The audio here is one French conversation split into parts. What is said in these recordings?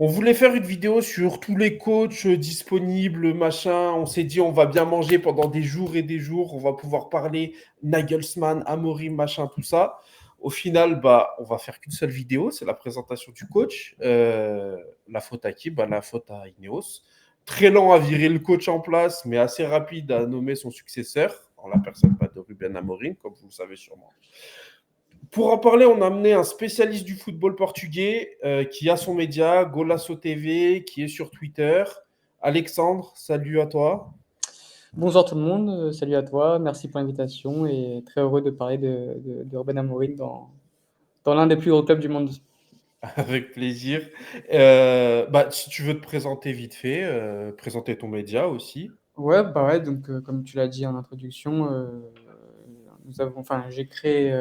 On voulait faire une vidéo sur tous les coachs disponibles, machin. On s'est dit, on va bien manger pendant des jours et des jours. On va pouvoir parler Nagelsmann, Amorim, machin, tout ça. Au final, on va faire qu'une seule vidéo. C'est la présentation du coach. La faute à qui? La faute à Ineos. Très lent à virer le coach en place, mais assez rapide à nommer son successeur, en la personne pas de Ruben Amorim, comme vous le savez sûrement. Pour en parler, on a amené un spécialiste du football portugais qui a son média, Golasso TV, qui est sur Twitter. Alexandre, salut à toi. Bonjour tout le monde, salut à toi, merci pour l'invitation et très heureux de parler de Ruben Amorim dans l'un des plus gros clubs du monde. Avec plaisir. Si tu veux te présenter vite fait, présenter ton média aussi. Ouais, bah ouais, donc comme tu l'as dit en introduction, j'ai créé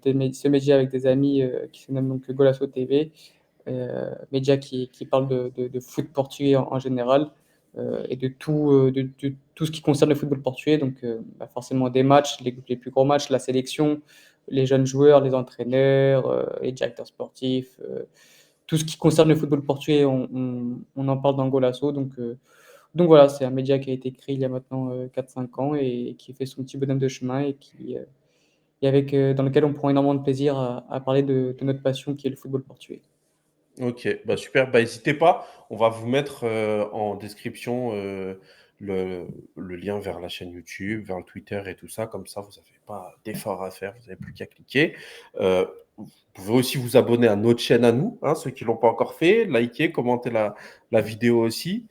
ce média avec des amis qui se nomme donc Golasso TV, média qui parle de foot portugais en général et de tout ce qui concerne le football portugais. Donc forcément des matchs, les plus gros matchs, la sélection, les jeunes joueurs, les entraîneurs, les directeurs sportifs, tout ce qui concerne le football portugais, on en parle dans Golasso. Donc voilà, c'est un média qui a été créé il y a maintenant 4-5 ans et qui fait son petit bonhomme de chemin dans lequel on prend énormément de plaisir à parler de notre passion qui est le football portugais. Ok, super. N'hésitez pas, on va vous mettre en description le lien vers la chaîne YouTube, vers le Twitter et tout ça. Comme ça, vous n'avez pas d'effort à faire, vous n'avez plus qu'à cliquer. Vous pouvez aussi vous abonner à notre chaîne à nous, hein, ceux qui ne l'ont pas encore fait, liker, commenter la vidéo aussi.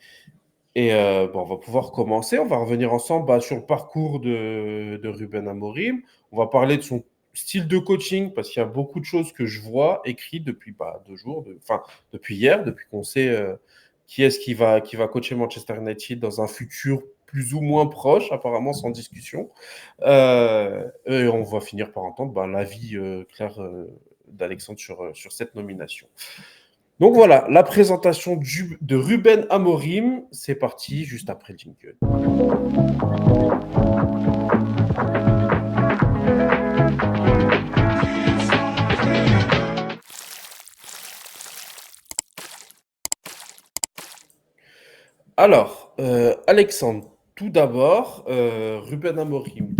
Et on va pouvoir commencer. On va revenir ensemble sur le parcours de Ruben Amorim. On va parler de son style de coaching parce qu'il y a beaucoup de choses que je vois écrites depuis 2 jours, depuis hier, depuis qu'on sait qui est-ce qui va coacher Manchester United dans un futur plus ou moins proche, apparemment sans discussion. Et on va finir par entendre l'avis clair d'Alexandre sur cette nomination. Donc voilà, la présentation de Ruben Amorim, c'est parti juste après le jingle. Alors, Alexandre, tout d'abord, Ruben Amorim,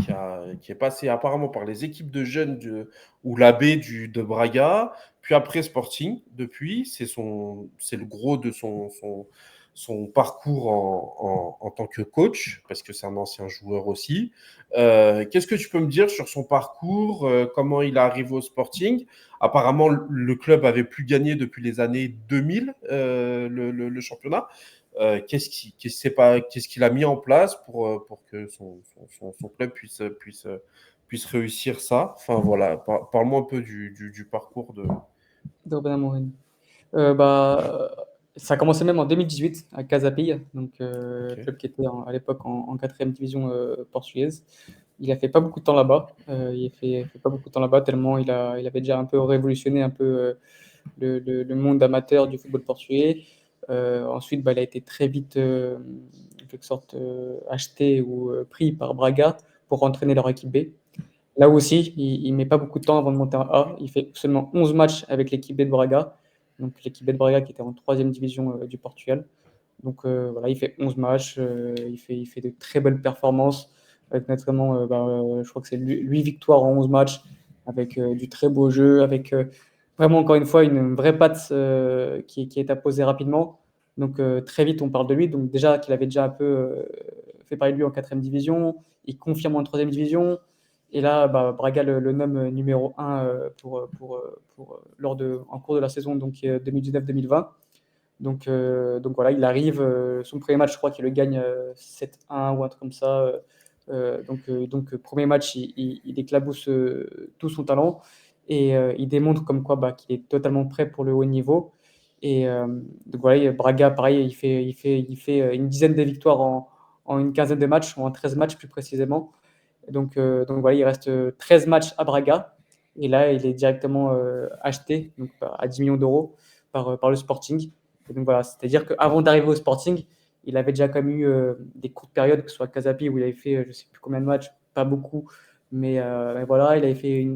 qui est passé apparemment par les équipes de jeunes ou la B de Braga, puis après Sporting, depuis, c'est le gros de son parcours en tant que coach, parce que c'est un ancien joueur aussi. Qu'est-ce que tu peux me dire sur son parcours, comment il est arrivé au Sporting? Apparemment, le club avait plus gagné depuis les années 2000, le championnat. Qu'est-ce qu'il a mis en place pour que son club puisse réussir ça. Enfin voilà, parle-moi un peu du parcours de. De Ruben Amorim. Ça a commencé même en 2018 à Casa Pia, donc Ok. club qui était à l'époque en 4e division portugaise. Il a fait pas beaucoup de temps là-bas. Il a fait pas beaucoup de temps là-bas tellement il avait déjà un peu révolutionné un peu le monde amateur du football portugais. Ensuite, il a été très vite, en quelque sorte, acheté ou pris par Braga pour entraîner leur équipe B. Là aussi, il met pas beaucoup de temps avant de monter en A. Il fait seulement 11 matchs avec l'équipe B de Braga, donc l'équipe B de Braga qui était en 3e division du Portugal. Donc voilà, il fait 11 matchs, il fait de très belles performances, avec notamment, je crois que c'est 8 victoires en 11 matchs, avec du très beau jeu, avec vraiment, encore une fois, une vraie patte qui est apposée rapidement. Donc très vite, on parle de lui. Donc déjà qu'il avait déjà un peu fait parler de lui en 4e division, il confirme en 3e division. Et là, Braga le nomme numéro 1 en cours de la saison 2019-2020. Donc voilà, il arrive, son premier match, je crois qu'il le gagne 7-1 ou un truc comme ça. Premier match, il éclabousse tout son talent et il démontre comme quoi qu'il est totalement prêt pour le haut niveau. Et donc voilà, Braga, pareil, il fait une dizaine de victoires en une quinzaine de matchs, ou en 13 matchs plus précisément. Donc voilà, il reste 13 matchs à Braga. Et là, il est directement acheté donc, à 10 millions d'euros par le Sporting. Et donc voilà, c'est-à-dire qu'avant d'arriver au Sporting, il avait déjà quand même eu des courtes périodes, que ce soit à Casapi, où il avait fait je ne sais plus combien de matchs, pas beaucoup. Mais voilà, il avait fait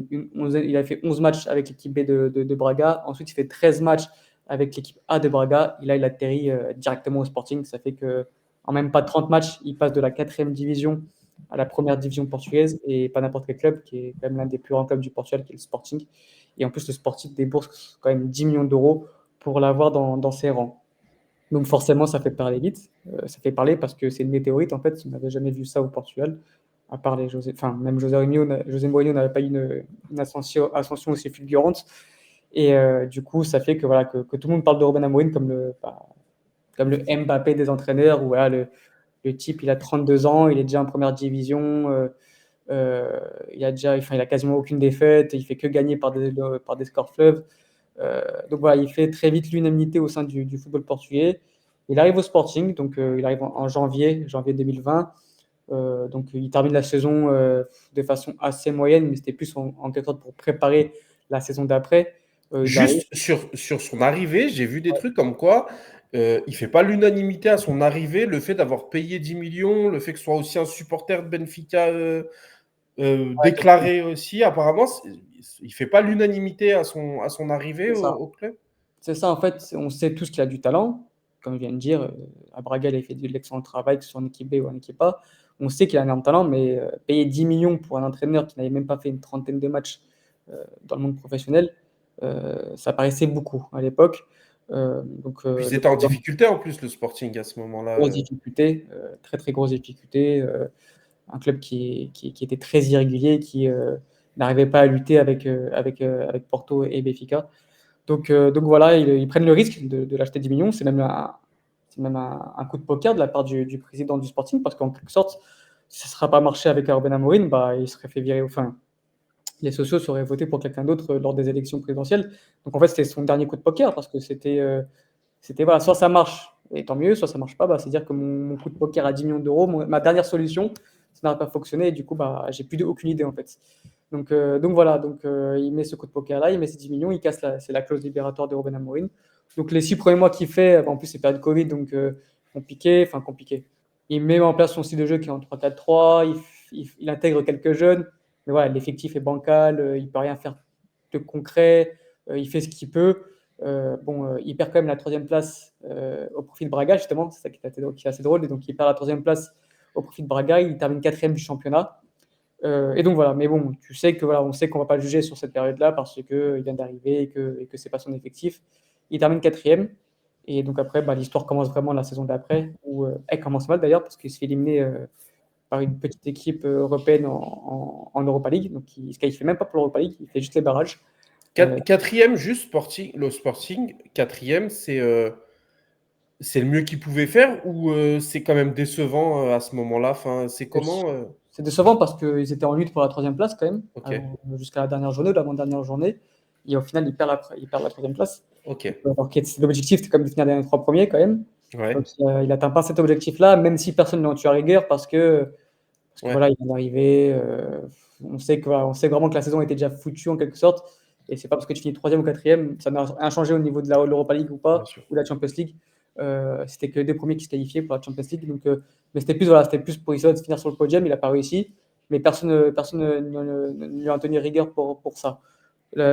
11 matchs avec l'équipe B de Braga. Ensuite, il fait 13 matchs avec l'équipe A de Braga. Et là, il atterrit directement au Sporting. Ça fait qu'en même pas 30 matchs, il passe de la 4e division à la première division portugaise, et pas n'importe quel club, qui est quand même l'un des plus grands clubs du Portugal, qui est le Sporting. Et en plus, le Sporting débourse quand même 10 millions d'euros pour l'avoir dans ses rangs. Donc forcément, ça fait parler vite. Ça fait parler parce que c'est une météorite, en fait. On n'avait jamais vu ça au Portugal, à part même José Mourinho n'avait pas eu une ascension aussi fulgurante. Et du coup, ça fait que tout le monde parle de Ruben Amorim comme le Mbappé des entraîneurs, où voilà, le type, il a 32 ans, il est déjà en première division, il a quasiment aucune défaite, il fait que gagner par des scores fleuves. Donc voilà, il fait très vite l'unanimité au sein du football portugais. Il arrive au Sporting, donc il arrive en janvier 2020. Donc il termine la saison de façon assez moyenne, mais c'était plus en quelque sorte pour préparer la saison d'après. Il arrive. Juste sur son arrivée, j'ai vu des trucs comme quoi il fait pas l'unanimité à son arrivée, le fait d'avoir payé 10 millions, le fait que ce soit aussi un supporter de Benfica déclaré aussi, apparemment, il fait pas l'unanimité à son arrivée C'est ça. au club. C'est ça, en fait, on sait tous qu'il a du talent. Comme je viens de dire, à Braga, il a fait de l'excellent travail, que ce soit en équipe B ou en équipe A. On sait qu'il a un énorme talent, mais payer 10 millions pour un entraîneur qui n'avait même pas fait une trentaine de matchs dans le monde professionnel, ça paraissait beaucoup à l'époque. Puis ils Le étaient en programme, difficulté en plus, le Sporting, à ce moment-là. grosse difficulté, très très grosse difficulté. Un club qui était très irrégulier, qui n'arrivait pas à lutter avec Porto et Benfica. Donc voilà, ils prennent le risque de l'acheter 10 millions. C'est même un coup de poker de la part du président du Sporting, parce qu'en quelque sorte, si ça ne sera pas marché avec Ruben Amorim, bah, il serait fait virer. Enfin, les sociaux seraient votés pour quelqu'un d'autre lors des élections présidentielles. Donc en fait, c'était son dernier coup de poker, parce que c'était voilà, soit ça marche, et tant mieux, soit ça marche pas. Bah, c'est-à-dire que mon coup de poker à 10 millions d'euros, ma dernière solution, ça n'a pas fonctionné, et du coup, bah, j'ai plus aucune idée en fait. Donc voilà, il met ce coup de poker là, il met ses 10 millions, c'est la clause libératoire de Ruben Amorim. Donc les 6 premiers mois qu'il fait, en plus c'est période Covid, donc compliqué. Il met en place son style de jeu qui est en 3-4-3, il intègre quelques jeunes, mais voilà, l'effectif est bancal, il peut rien faire de concret, il fait ce qu'il peut. Il perd quand même la 3e place au profit de Braga, justement, c'est ça qui est assez drôle, et donc il perd la 3e place au profit de Braga, il termine 4e du championnat. Et donc voilà, mais bon, tu sais que voilà, on sait qu'on va pas le juger sur cette période-là parce qu'il vient d'arriver et que c'est pas son effectif. Il termine 4e, et donc après, bah, l'histoire commence vraiment la saison d'après, où elle commence mal d'ailleurs parce qu'il se fait éliminer par une petite équipe européenne en Europa League, donc il se qualifie même pas pour l'Europa League, il fait juste les barrages. Quatrième, juste le Sporting, quatrième, c'est le mieux qu'il pouvait faire ou c'est quand même décevant à ce moment-là? Enfin, c'est comment C'est décevant parce qu'ils étaient en lutte pour la 3e place quand même, Ok, jusqu'à la dernière journée, l'avant-dernière journée. Et au final, ils perdent la 3e place. ok, Alors que l'objectif, c'était quand même de finir dans les 3 premiers quand même. ouais, Donc il n'atteint pas cet objectif-là, même si personne n'en tue à rigueur, parce que ouais, voilà, il vient d'arriver. On sait vraiment que la saison était déjà foutue en quelque sorte. Et c'est pas parce que tu finis 3e ou 4e, ça n'a rien changé au niveau de l'Europa League ou bien pas, sûr. ou la Champions League. C'était que les 2 premiers qui se qualifiaient pour la Champions League. Mais c'était plus pour essayer de finir sur le podium. Il n'a pas réussi. Mais personne ne lui a tenu rigueur pour ça.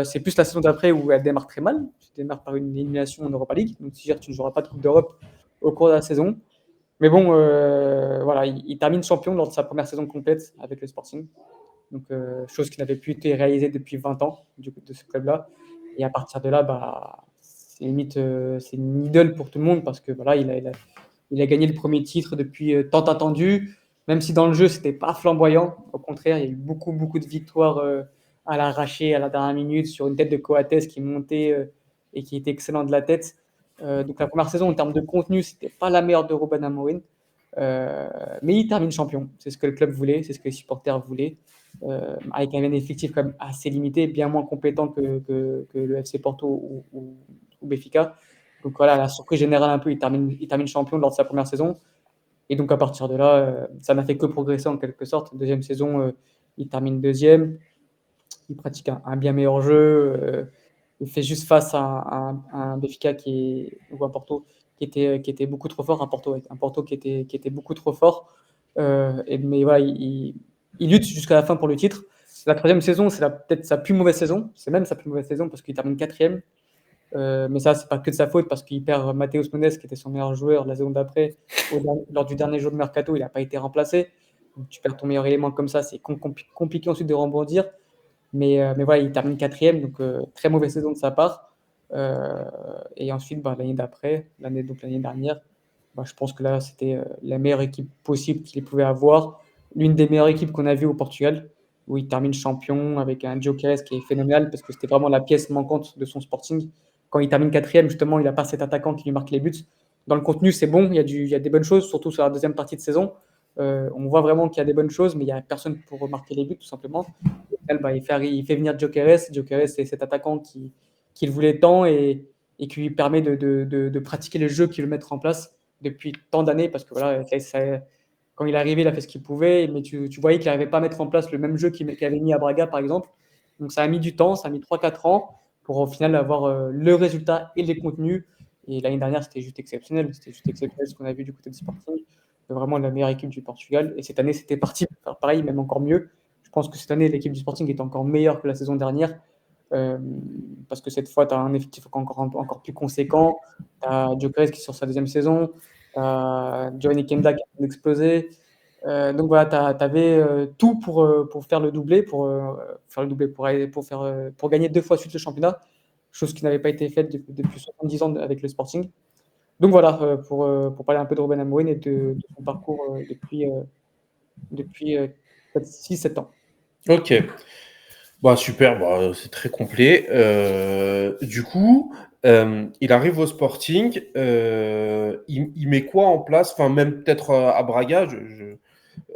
C'est plus la saison d'après où elle démarre très mal. Tu démarres par une élimination en Europa League. Donc, tu ne joueras pas de Coupe d'Europe au cours de la saison. Mais bon, voilà, il termine champion lors de sa première saison complète avec le Sporting. Donc, chose qui n'avait plus été réalisée depuis 20 ans du coup, de ce club-là. Et à partir de là, bah, c'est limite c'est une idole pour tout le monde parce que voilà, il a gagné le premier titre depuis tant attendu, même si dans le jeu, c'était pas flamboyant. Au contraire, il y a eu beaucoup, beaucoup de victoires à l'arraché à la dernière minute sur une tête de Coates qui montait et qui était excellent de la tête. Donc la première saison, en termes de contenu, c'était pas la meilleure de Ruben Amorim. Mais il termine champion. C'est ce que le club voulait, c'est ce que les supporters voulaient. Avec un effectif quand même assez limité, bien moins compétent que le FC Porto ou Benfica. Donc voilà, la surprise générale un peu, il termine champion lors de sa première saison. Et donc à partir de là, ça n'a fait que progresser en quelque sorte. Deuxième saison, il termine deuxième. Il pratique un bien meilleur jeu. Il fait juste face à un Benfica ou un Porto qui était beaucoup trop fort. Un Porto qui était beaucoup trop fort. Mais voilà, il lutte jusqu'à la fin pour le titre. La 3e saison, c'est peut-être sa plus mauvaise saison. C'est même sa plus mauvaise saison parce qu'il termine 4e. Mais ça, c'est pas que de sa faute parce qu'il perd Matheus Nunes, qui était son meilleur joueur la saison d'après. Lors du dernier jour de mercato, il n'a pas été remplacé. Donc, tu perds ton meilleur élément comme ça, c'est compliqué ensuite de rebondir. Mais voilà, il termine quatrième, donc très mauvaise saison de sa part. Et ensuite, l'année d'après, l'année dernière, je pense que là, c'était la meilleure équipe possible qu'il pouvait avoir. L'une des meilleures équipes qu'on a vues au Portugal, où il termine champion avec un Gyökeres qui est phénoménal parce que c'était vraiment la pièce manquante de son Sporting. Quand il termine quatrième, justement, il n'a pas cet attaquant qui lui marque les buts. Dans le contenu, c'est bon, il y a des bonnes choses, surtout sur la deuxième partie de saison. On voit vraiment qu'il y a des bonnes choses, mais il n'y a personne pour remarquer les buts, tout simplement. Il fait venir Gyökeres. Gyökeres, c'est cet attaquant qu'il voulait tant et qui lui permet de pratiquer le jeu qu'il veut mettre en place depuis tant d'années. Parce que voilà, quand il est arrivé, il a fait ce qu'il pouvait, mais tu voyais qu'il n'arrivait pas à mettre en place le même jeu qu'il avait mis à Braga, par exemple. Donc ça a mis du temps, ça a mis 3-4 ans pour au final avoir le résultat et les contenus. Et l'année dernière, c'était juste exceptionnel. C'était juste exceptionnel ce qu'on a vu du côté de Sporting. C'est vraiment la meilleure équipe du Portugal. Et cette année, c'était parti pour faire pareil, même encore mieux. Je pense que cette année, l'équipe du Sporting est encore meilleure que la saison dernière. Parce que cette fois, tu as un effectif encore plus conséquent. Tu as Gyökeres qui est sur sa deuxième saison. Tu as Giovanni Kenda qui a explosé. Donc voilà, tu avais tout pour faire le doublé, pour gagner 2 fois de suite le championnat, chose qui n'avait pas été faite depuis 70 ans avec le Sporting. Donc voilà, pour parler un peu de Ruben Amorim et de son parcours depuis 6-7 ans. Ok. Super, c'est très complet. Du coup, il arrive au Sporting. Il met quoi en place? Enfin, même peut-être à Braga.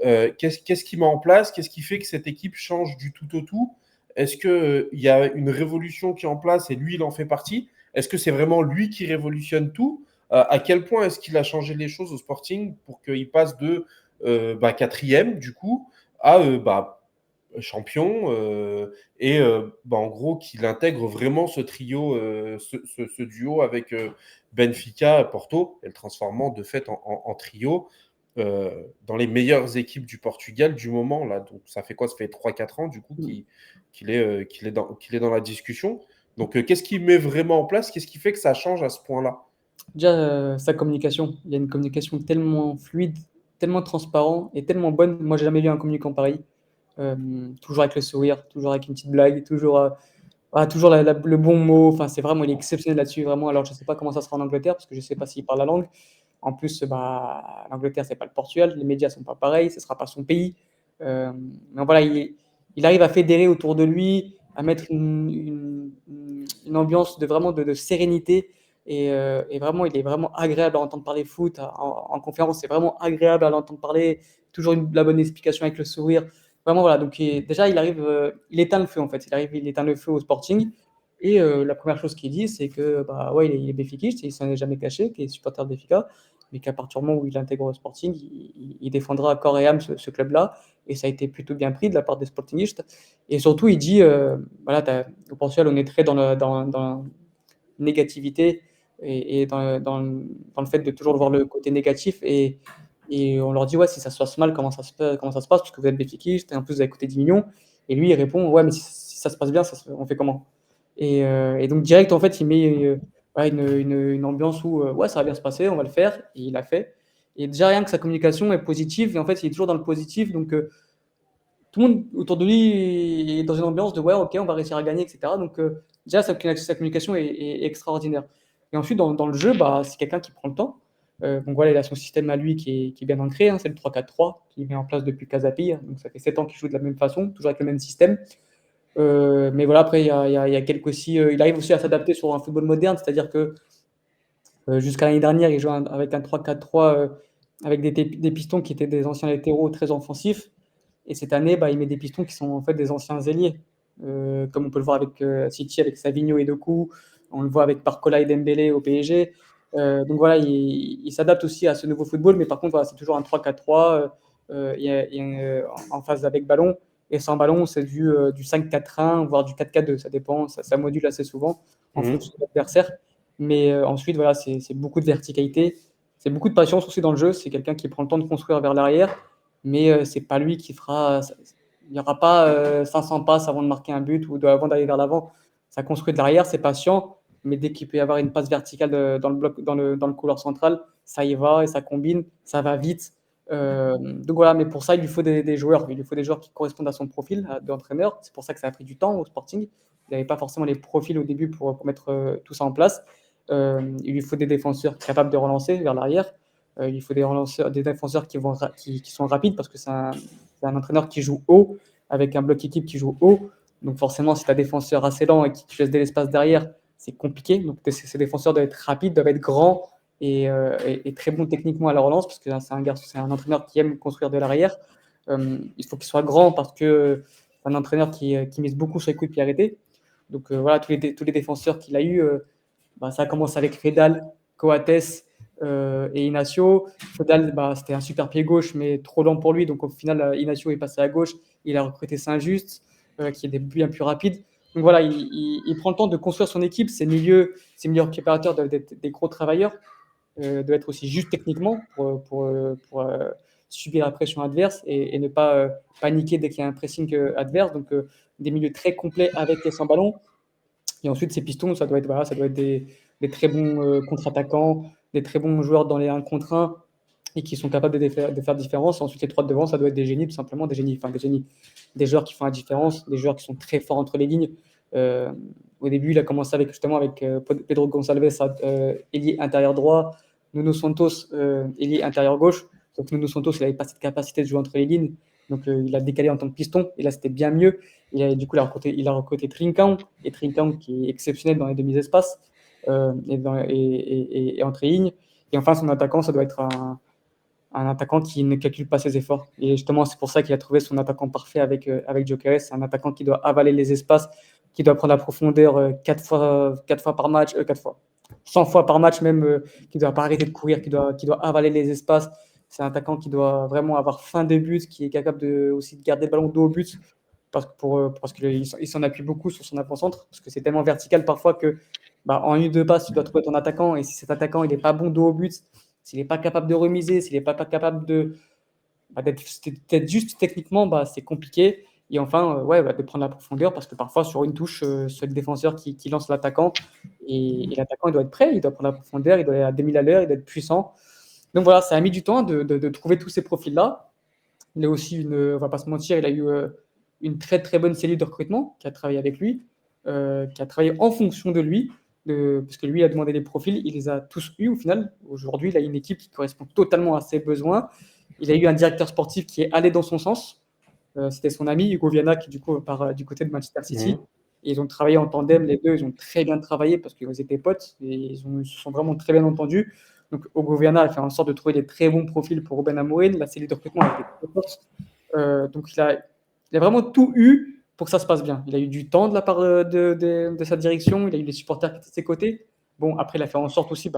Qu'est-ce qu'il met en place? Qu'est-ce qui fait que cette équipe change du tout au tout? Est-ce qu'il y a une révolution qui est en place et lui, il en fait partie? Est-ce que c'est vraiment lui qui révolutionne tout? À quel point est-ce qu'il a changé les choses au Sporting pour qu'il passe de quatrième, du coup, à champion en gros qu'il intègre vraiment ce trio, ce duo avec Benfica, Porto, et le transformant de fait en trio dans les meilleures équipes du Portugal du moment. Là. Donc ça fait quoi? Ça fait 3-4 ans du coup qu'il est dans la discussion. Donc qu'est-ce qu'il met vraiment en place? Qu'est-ce qui fait que ça change à ce point-là? Déjà, sa communication. Il y a une communication tellement fluide, tellement transparente et tellement bonne. Moi, j'ai jamais vu un communicant pareil. Toujours avec le sourire, toujours avec une petite blague, toujours le bon mot. Enfin, c'est vraiment, il est exceptionnel là-dessus, vraiment. Alors, je sais pas comment ça sera en Angleterre parce que je sais pas s'il parle la langue. En plus, l'Angleterre, c'est pas le Portugal. Les médias sont pas pareils. Ce sera pas son pays. Mais voilà, il arrive à fédérer autour de lui, à mettre une ambiance de sérénité. Et vraiment, il est vraiment agréable à entendre parler foot. En conférence, c'est vraiment agréable à l'entendre parler. Toujours la bonne explication avec le sourire. Vraiment, voilà. Donc, déjà, il éteint le feu, en fait. Il éteint le feu au Sporting. Et la première chose qu'il dit, c'est que ouais, il est béfiquiste, il s'en est jamais caché, qu'il est supporter de Béfica, mais qu'à partir du moment où il intègre le Sporting, il défendra corps et âme ce club-là. Et ça a été plutôt bien pris de la part des Sportingistes. Et surtout, il dit, voilà, au Portugal, on est très dans la négativité et dans le fait de toujours voir le côté négatif. Et on leur dit, ouais, si ça se passe mal, comment ça se passe? Parce que vous êtes béfiquiste, et en plus, vous avez coûté 10 millions. Et lui, il répond, ouais, mais si ça se passe bien, on fait comment? Et donc, direct, en fait, il met ouais, une ambiance où, ouais, ça va bien se passer, on va le faire. Et il l'a fait. Et déjà, rien que sa communication est positive. Et en fait, il est toujours dans le positif. Donc, tout le monde autour de lui est dans une ambiance de ouais, ok, on va réussir à gagner, etc. Donc, déjà, sa communication est extraordinaire. Et ensuite, dans le jeu, c'est quelqu'un qui prend le temps. Donc voilà, il a son système à lui qui est bien ancré, hein, c'est le 3-4-3 qu'il met en place depuis Casapi. Donc ça fait 7 ans qu'il joue de la même façon, toujours avec le même système. Mais voilà, après, il y a quelques aussi. Il arrive aussi à s'adapter sur un football moderne, c'est-à-dire que jusqu'à l'année dernière, il jouait avec un 3-4-3 avec des pistons qui étaient des anciens latéraux très offensifs. Et cette année, il met des pistons qui sont en fait des anciens ailiers, comme on peut le voir avec City, avec Savigno et Doku. On le voit avec Barcola et Dembélé au PSG. Donc voilà, il s'adapte aussi à ce nouveau football, mais par contre, voilà, c'est toujours un 3-4-3 en phase avec ballon. Et sans ballon, c'est du 5-4-1, voire du 4-4-2. Ça dépend, ça module assez souvent en fonction de l'adversaire. Mais ensuite, voilà, c'est beaucoup de verticalité. C'est beaucoup de patience aussi dans le jeu. C'est quelqu'un qui prend le temps de construire vers l'arrière, mais c'est pas lui qui fera. Il n'y aura pas 500 passes avant de marquer un but ou avant d'aller vers l'avant. Ça construit de l'arrière, c'est patient. mais dès qu'il peut y avoir une passe verticale dans le bloc, dans le couloir central, ça y va et ça combine, ça va vite. Donc voilà, mais pour ça, il lui faut des joueurs. Il lui faut des joueurs qui correspondent à son profil d'entraîneur. C'est pour ça que ça a pris du temps au Sporting. Il n'avait pas forcément les profils au début pour mettre tout ça en place. Il lui faut des défenseurs capables de relancer vers l'arrière. Il faut des défenseurs qui sont rapides parce que c'est un entraîneur qui joue haut, avec un bloc équipe qui joue haut. Donc forcément, si tu as un défenseur assez lent et qui te laisse de l'espace derrière, c'est compliqué. Donc ces défenseurs doivent être rapides, doivent être grands et très bons techniquement à la relance, parce que c'est un entraîneur qui aime construire de l'arrière. Il faut qu'il soit grand parce que c'est un entraîneur qui mise beaucoup sur les coups de pied arrêtés. Donc voilà, tous les défenseurs qu'il a eu, ça commence avec Fedal, Coates et Inacio. Fedal, c'était un super pied gauche, mais trop lent pour lui. Donc au final, Inacio est passé à gauche. Il a recruté Saint-Just, qui est bien plus rapide. Donc voilà, il prend le temps de construire son équipe. Ses milieux préparateurs doivent être des gros travailleurs, doivent être aussi justes techniquement pour subir la pression adverse et ne pas paniquer dès qu'il y a un pressing adverse. Donc des milieux très complets avec et sans ballon. Et ensuite, ces pistons, ça doit être des très bons contre-attaquants, des très bons joueurs dans les 1 contre 1 et qui sont capables de faire différence. Ensuite, les 3 de devant, ça doit être des génies, tout simplement, des joueurs qui font la différence, des joueurs qui sont très forts entre les lignes. Au début, il a commencé avec Pedro Gonçalves, ailier intérieur droit, Nuno Santos, ailier intérieur gauche. Donc Nuno Santos, il n'avait pas cette capacité de jouer entre les lignes, donc il a décalé en tant que piston, et là c'était bien mieux. Du coup, il a recruté Trincão, et Trincão qui est exceptionnel dans les demi-espaces et entre les lignes. Et enfin, son attaquant, ça doit être un attaquant qui ne calcule pas ses efforts. Et justement, c'est pour ça qu'il a trouvé son attaquant parfait avec Gyökeres. C'est un attaquant qui doit avaler les espaces, qui doit prendre la profondeur 4 fois par match, 4 fois, 100 fois par match même, qui ne doit pas arrêter de courir, qui doit avaler les espaces. C'est un attaquant qui doit vraiment avoir faim de but, qui est capable aussi de garder le ballon dos au but, parce qu'il s'en appuie beaucoup sur son avant-centre, parce que c'est tellement vertical parfois que en une ou deux passes, tu dois trouver ton attaquant, et si cet attaquant n'est pas bon dos au but, s'il n'est pas capable de remiser, s'il n'est pas capable d'être juste techniquement, c'est compliqué. Et enfin, de prendre la profondeur, parce que parfois, sur une touche, c'est le défenseur qui lance l'attaquant. Et l'attaquant, il doit être prêt, il doit prendre la profondeur, il doit aller à 2000 à l'heure, il doit être puissant. Donc voilà, ça a mis du temps de trouver tous ces profils-là. Il a aussi, on ne va pas se mentir, il a eu une très très bonne cellule de recrutement qui a travaillé avec lui, qui a travaillé en fonction de lui, parce que lui il a demandé des profils, il les a tous eus au final. Aujourd'hui, il a une équipe qui correspond totalement à ses besoins. Il a eu un directeur sportif qui est allé dans son sens. C'était son ami Hugo Viana qui du coup part du côté de Manchester City. Et ils ont travaillé en tandem, les deux, ils ont très bien travaillé parce qu'ils étaient potes et ils se sont vraiment très bien entendus. Donc Hugo Viana a fait en sorte de trouver des très bons profils pour Ruben Amorim. La cellule de recrutement a été très forte. Donc il a vraiment tout eu pour que ça se passe bien. Il a eu du temps de la part de sa direction, il a eu des supporters qui étaient de ses côtés. Bon, après, il a fait en sorte aussi,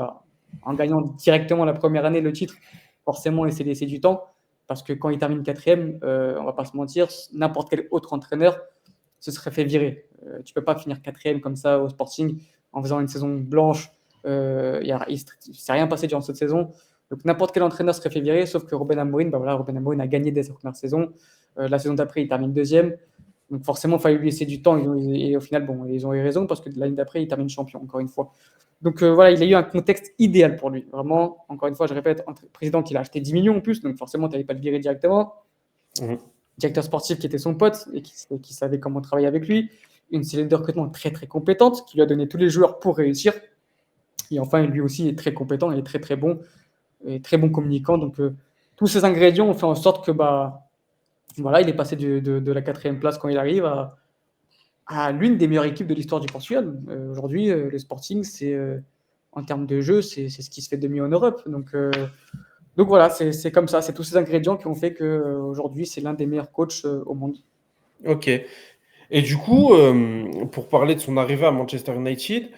en gagnant directement la première année le titre, forcément, il s'est laissé du temps. Parce que quand il termine 4e, on ne va pas se mentir, n'importe quel autre entraîneur se serait fait virer. Tu ne peux pas finir 4e comme ça au Sporting en faisant une saison blanche. Il ne s'est rien passé durant cette saison. Donc n'importe quel entraîneur serait fait virer, sauf que Ruben Amorim, Ruben Amorim a gagné dès sa première saison. La saison d'après, il termine 2e. Donc forcément, il fallait lui laisser du temps. Et au final, ils ont eu raison parce que l'année d'après, il termine champion, encore une fois. Donc voilà, il a eu un contexte idéal pour lui. Vraiment, encore une fois, je répète, un président qui l'a acheté 10 millions en plus, donc forcément, tu n'allais pas le virer directement. Directeur sportif qui était son pote et qui savait comment travailler avec lui. Une cellule de recrutement très très compétente qui lui a donné tous les joueurs pour réussir. Et enfin, lui aussi est très compétent et très très bon communicant. Donc tous ces ingrédients ont fait en sorte que il est passé de la 4e place quand il arrive à l'une des meilleures équipes de l'histoire du Portugal. Aujourd'hui, le Sporting, en termes de jeu, c'est ce qui se fait de mieux en Europe. Donc voilà, c'est comme ça. C'est tous ces ingrédients qui ont fait qu'aujourd'hui, c'est l'un des meilleurs coachs au monde. Ok. Et du coup, pour parler de son arrivée à Manchester United,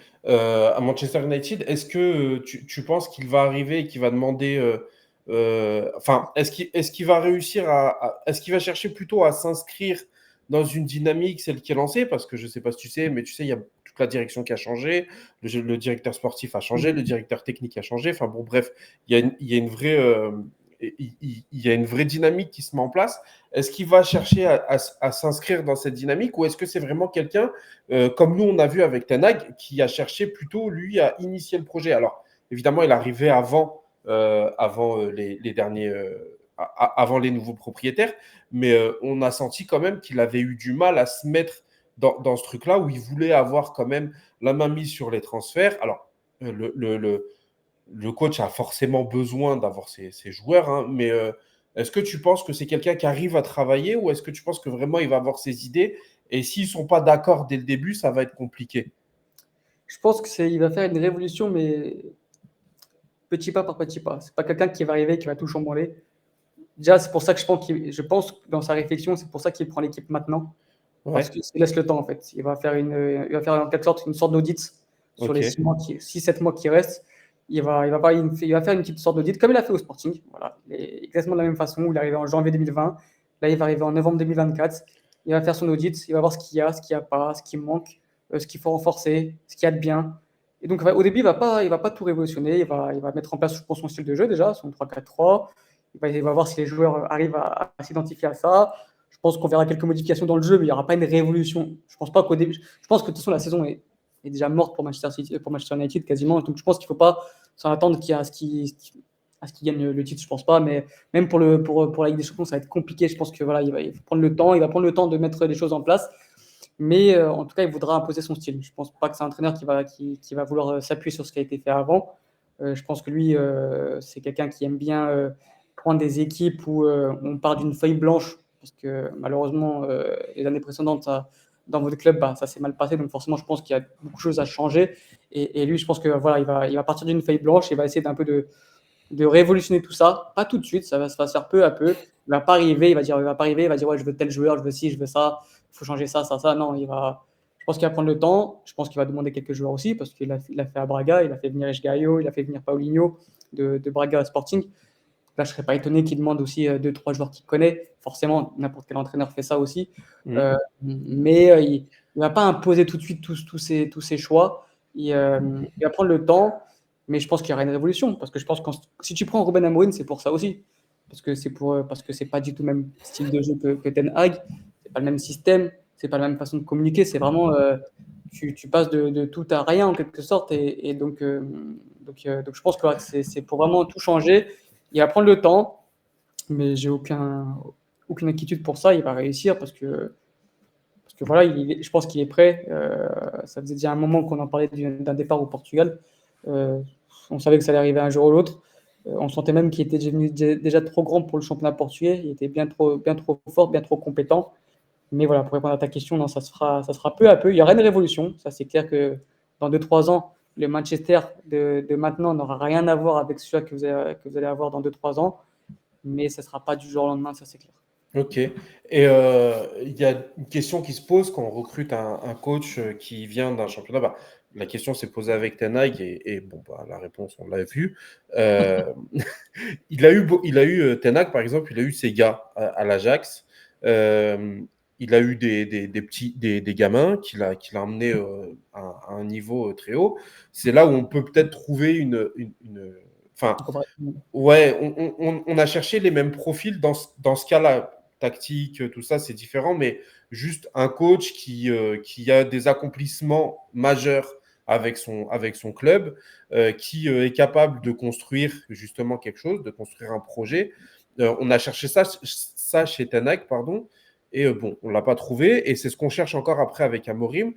est-ce que tu penses qu'il va arriver et qu'il va demander, est-ce qu'il va réussir est-ce qu'il va chercher plutôt à s'inscrire dans une dynamique, celle qui est lancée, parce que je ne sais pas si tu sais, mais tu sais, il y a toute la direction qui a changé, le directeur sportif a changé, le directeur technique a changé, enfin bon, bref, il y a une vraie il y a une vraie dynamique qui se met en place. Est-ce qu'il va chercher à s'inscrire dans cette dynamique ou est-ce que c'est vraiment quelqu'un, comme nous on a vu avec Ten Hag, qui a cherché plutôt, lui, à initier le projet? Alors, évidemment, il arrivait avant les derniers, avant les nouveaux propriétaires, mais on a senti quand même qu'il avait eu du mal à se mettre dans ce truc-là où il voulait avoir quand même la main mise sur les transferts. Alors, le coach a forcément besoin d'avoir ses joueurs, hein, mais est-ce que tu penses que c'est quelqu'un qui arrive à travailler ou est-ce que tu penses que vraiment il va avoir ses idées et s'ils ne sont pas d'accord dès le début, ça va être compliqué? Je pense qu'il va faire une révolution, mais petit pas par petit pas. C'est pas quelqu'un qui va arriver, qui va tout chambouler. Déjà, c'est pour ça que je pense que dans sa réflexion, c'est pour ça qu'il prend l'équipe maintenant. Parce Ouais, qu'il laisse le temps, en fait. Il va faire en quelque sorte une sorte d'audit sur les ok, 6-7 mois qui restent. Il va faire une petite sorte d'audit, comme il a fait au Sporting. Voilà. Exactement de la même façon, où il est arrivé en janvier 2020. Là, il va arriver en novembre 2024. Il va faire son audit, il va voir ce qu'il y a pas, ce qui manque, ce qu'il faut renforcer, ce qu'il y a de bien. Et donc, au début, il va pas tout révolutionner. Il va mettre en place, je pense, son style de jeu déjà, son 3-4-3. Il va voir si les joueurs arrivent à s'identifier à ça. Je pense qu'on verra quelques modifications dans le jeu, mais il n'y aura pas une révolution. Je pense pas qu'au début. Je pense que de toute façon, la saison est déjà morte pour Manchester City, pour Manchester United quasiment. Donc je pense qu'il ne faut pas s'en attendre à ce qu'il gagne le titre. Je pense pas, mais même pour la Ligue des Champions, ça va être compliqué. Je pense que voilà, il faut prendre le temps. Il va prendre le temps de mettre les choses en place. Mais en tout cas, il voudra imposer son style. Je ne pense pas que c'est un entraîneur qui va vouloir s'appuyer sur ce qui a été fait avant. Je pense que lui, c'est quelqu'un qui aime bien prendre des équipes où on part d'une feuille blanche, parce que malheureusement, les années précédentes, dans votre club, bah, ça s'est mal passé. Donc forcément, je pense qu'il y a beaucoup de choses à changer. Et lui, je pense que voilà, il va partir d'une feuille blanche et va essayer d'un peu de révolutionner tout ça. Pas tout de suite, ça va se faire peu à peu. Il va pas arriver, il va pas arriver, il va dire ouais, je veux tel joueur, je veux ci, je veux ça, il faut changer ça, ça, ça. Non, je pense qu'il va prendre le temps. Je pense qu'il va demander quelques joueurs aussi parce il a fait à Braga, il a fait venir Esgaio, il a fait venir Paulinho de Braga à Sporting. Là, je ne serais pas étonné qu'il demande aussi 2-3 joueurs qu'il connaît. Forcément, n'importe quel entraîneur fait ça aussi. mm, Mais il ne va pas imposer tout de suite tous ses choix. Il va prendre le temps, mais je pense qu'il y aura une révolution. Parce que je pense que si tu prends Ruben Amorim, c'est pour ça aussi. Parce que c'est pas du tout le même style de jeu que Ten Hag. C'est pas le même système, c'est pas la même façon de communiquer. C'est vraiment, tu passes de tout à rien en quelque sorte. Et donc, je pense que voilà, c'est pour vraiment tout changer. Il va prendre le temps, mais j'ai aucune inquiétude pour ça. Il va réussir parce que voilà, je pense qu'il est prêt. Ça faisait déjà un moment qu'on en parlait d'un départ au Portugal. Euh, on savait que ça allait arriver un jour ou l'autre. On sentait même qu'il était devenu déjà trop grand pour le championnat portugais. Il était bien trop fort, bien trop compétent. Mais voilà, pour répondre à ta question, non, ça sera peu à peu. Il y aura une révolution. Ça, c'est clair que dans 2-3 ans, le Manchester de maintenant n'aura rien à voir avec celui que vous allez avoir dans 2-3 ans. Mais ça ne sera pas du jour au lendemain, ça c'est clair. ok. Et il y a une question qui se pose quand on recrute un coach qui vient d'un championnat. Bah, la question s'est posée avec Ten Hag et bon, bah, la réponse, on l'a vu. Euh, il a eu Ten Hag, par exemple, il a eu ses gars à l'Ajax. Euh, il a eu des gamins qu'il a emmenés à un niveau très haut. C'est là où on peut peut-être trouver enfin, ouais, on a cherché les mêmes profils dans ce cas-là. Tactique, tout ça, c'est différent, mais juste un coach qui a des accomplissements majeurs avec son club, qui est capable de construire justement quelque chose, de construire un projet. On a cherché ça chez Ten Hag, pardon, et bon, on ne l'a pas trouvé, et c'est ce qu'on cherche encore après avec Amorim.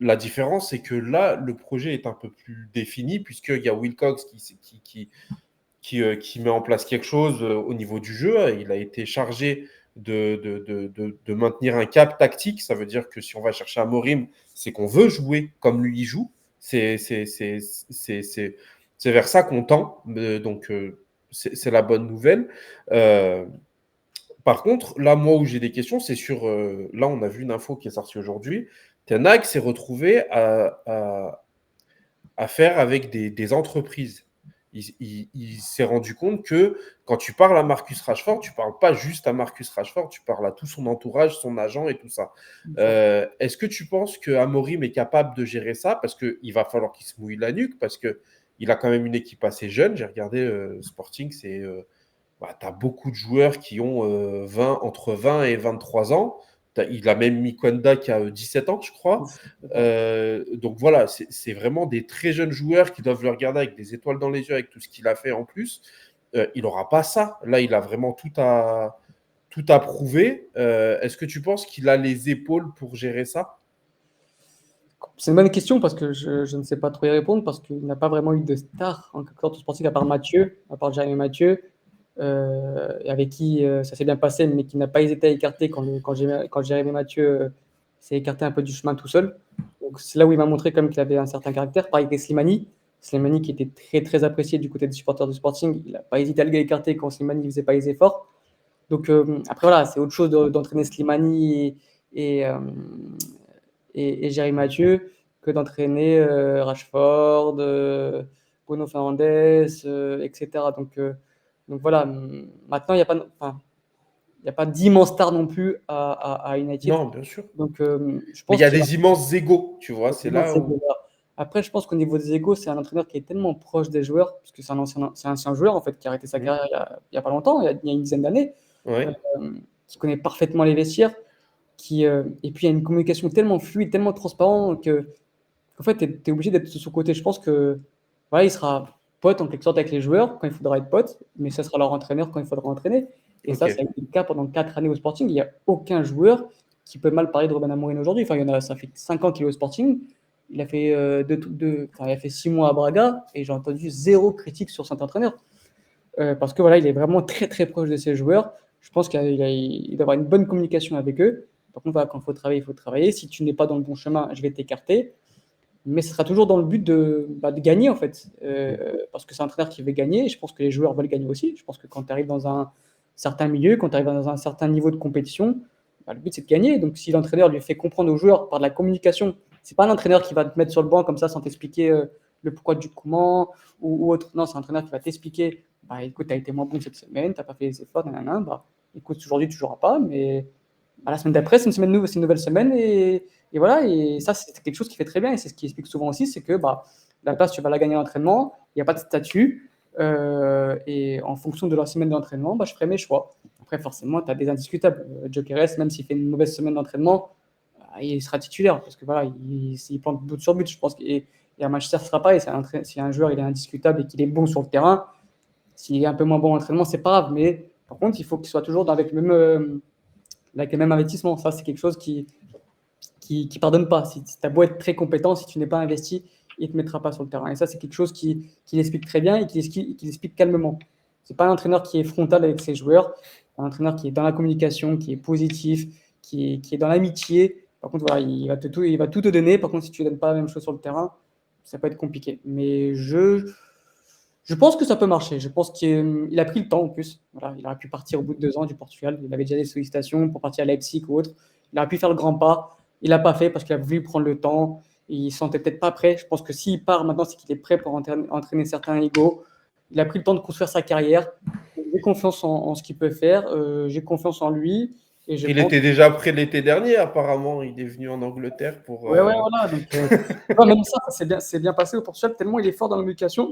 La différence, c'est que là, le projet est un peu plus défini, puisqu'il y a Wilcox qui met en place quelque chose au niveau du jeu. Il a été chargé de maintenir un cap tactique. Ça veut dire que si on va chercher Amorim, c'est qu'on veut jouer comme lui il joue. C'est vers ça qu'on tend. Donc, c'est la bonne nouvelle. Par contre, là, moi, où j'ai des questions, c'est sur. Là, on a vu une info qui est sortie aujourd'hui. Ten Hag s'est retrouvé à faire avec des entreprises. Il s'est rendu compte que quand tu parles à Marcus Rashford, tu ne parles pas juste à Marcus Rashford, tu parles à tout son entourage, son agent et tout ça. Est-ce que tu penses que Amorim est capable de gérer ça? Parce qu'il va falloir qu'il se mouille la nuque, parce qu'il a quand même une équipe assez jeune. J'ai regardé Sporting, bah, tu as beaucoup de joueurs qui ont entre 20 et 23 ans. Il a même Mikwenda qui a 17 ans, je crois. C'est ça. Donc voilà, c'est vraiment des très jeunes joueurs qui doivent le regarder avec des étoiles dans les yeux, avec tout ce qu'il a fait en plus. Il n'aura pas ça. Là, il a vraiment tout à prouver. Est-ce que tu penses qu'il a les épaules pour gérer ça? C'est une bonne question parce que je ne sais pas trop y répondre parce qu'il n'a pas vraiment eu de star en quelque sorte sportif à part Mathieu, à part Jérémy Mathieu, avec qui ça s'est bien passé, mais qui n'a pas hésité à écarter quand Jérémy Mathieu s'est écarté un peu du chemin tout seul. Donc c'est là où il m'a montré comme qu'il avait un certain caractère. Pareil avec Slimani. Slimani qui était très très apprécié du côté des supporters du Sporting, il n'a pas hésité à le écarter quand Slimani ne faisait pas les efforts. Donc après voilà, c'est autre chose d'entraîner Slimani et, euh, et Jérémy Mathieu que d'entraîner Rashford, Bruno Fernandes, etc. Donc voilà, maintenant il n'y a pas, enfin, il y a pas d'immense star non plus à United. Non, bien sûr. Donc je Mais il pense y a qu'il va des immenses égaux, tu vois. C'est effectivement là ces où. deux-là. Après, je pense qu'au niveau des égos, c'est un entraîneur qui est tellement proche des joueurs, parce que c'est un ancien joueur en fait qui a arrêté sa Hmm. carrière il y a pas longtemps, il y a une dizaine d'années, euh, Ouais. qui connaît parfaitement les vestiaires, et puis il y a une communication tellement fluide, tellement transparente que en fait, tu es obligé d'être de son côté. Je pense que voilà, il sera pote en quelque sorte avec les joueurs quand il faudra être pote, mais ça sera leur entraîneur quand il faudra entraîner. Et Ok. ça a été le cas pendant 4 années au Sporting. Il n'y a aucun joueur qui peut mal parler de Ruben Amorim aujourd'hui. Enfin, il y en a, ça fait 5 ans qu'il est au Sporting. Il a fait, il a fait 6 mois à Braga et j'ai entendu zéro critique sur cet entraîneur. Parce que voilà, il est vraiment très très proche de ses joueurs. Je pense qu'il doit avoir une bonne communication avec eux. Par contre, voilà, quand il faut travailler, il faut travailler. Si tu n'es pas dans le bon chemin, je vais t'écarter, mais ce sera toujours dans le but de gagner en fait. Parce que c'est un entraîneur qui veut gagner et je pense que les joueurs veulent gagner aussi. Je pense que quand tu arrives dans un certain milieu, quand tu arrives dans un certain niveau de compétition, bah, le but c'est de gagner. Donc si l'entraîneur lui fait comprendre aux joueurs par de la communication, c'est pas un entraîneur qui va te mettre sur le banc comme ça sans t'expliquer le pourquoi du comment ou autre. Non, c'est un entraîneur qui va t'expliquer, bah écoute, tu as été moins bon cette semaine, tu n'as pas fait les efforts, nanana, bah écoute, aujourd'hui tu joueras pas, mais bah, la semaine d'après, c'est une nouvelle semaine et voilà, et ça, c'est quelque chose qui fait très bien, et c'est ce qui explique souvent aussi, c'est que bah, la place, tu vas la gagner à l'entraînement, il n'y a pas de statut, et en fonction de la semaine d'entraînement, bah, je ferai mes choix. Après, forcément, tu as des indiscutables. Gyökeres, même s'il fait une mauvaise semaine d'entraînement, bah, il sera titulaire, parce que voilà, il plante but sur but, je pense. Et à Manchester, ce sera pareil, si un joueur il est indiscutable et qu'il est bon sur le terrain, s'il est un peu moins bon en entraînement, c'est pas grave, mais par contre, il faut qu'il soit toujours avec le même investissement. Ça, c'est quelque chose qui pardonne pas. Si tu as beau être très compétent, si tu n'es pas investi, il ne te mettra pas sur le terrain. Et ça, c'est quelque chose qui explique très bien et qui explique calmement. C'est pas un entraîneur qui est frontal avec ses joueurs, un entraîneur qui est dans la communication, qui est positif, qui est dans l'amitié. Par contre, voilà, il va tout te donner. Par contre, si tu ne donnes pas la même chose sur le terrain, ça peut être compliqué. Mais je pense que ça peut marcher. Je pense qu'il a pris le temps en plus. Voilà, il aurait pu partir au bout de 2 ans du Portugal. Il avait déjà des sollicitations pour partir à Leipzig ou autre. Il aurait pu faire le grand pas. Il l'a pas fait parce qu'il a voulu prendre le temps. Il ne se sentait peut-être pas prêt. Je pense que s'il part maintenant, c'est qu'il est prêt pour entraîner certains égaux. Il a pris le temps de construire sa carrière. J'ai confiance en ce qu'il peut faire. J'ai confiance en lui. Et je Il pense. était déjà prêt l'été dernier, apparemment. Il est venu en Angleterre pour. Ouais, ouais, voilà. Donc, ouais, même ça, c'est bien passé au Portugal, tellement il est fort dans la communication.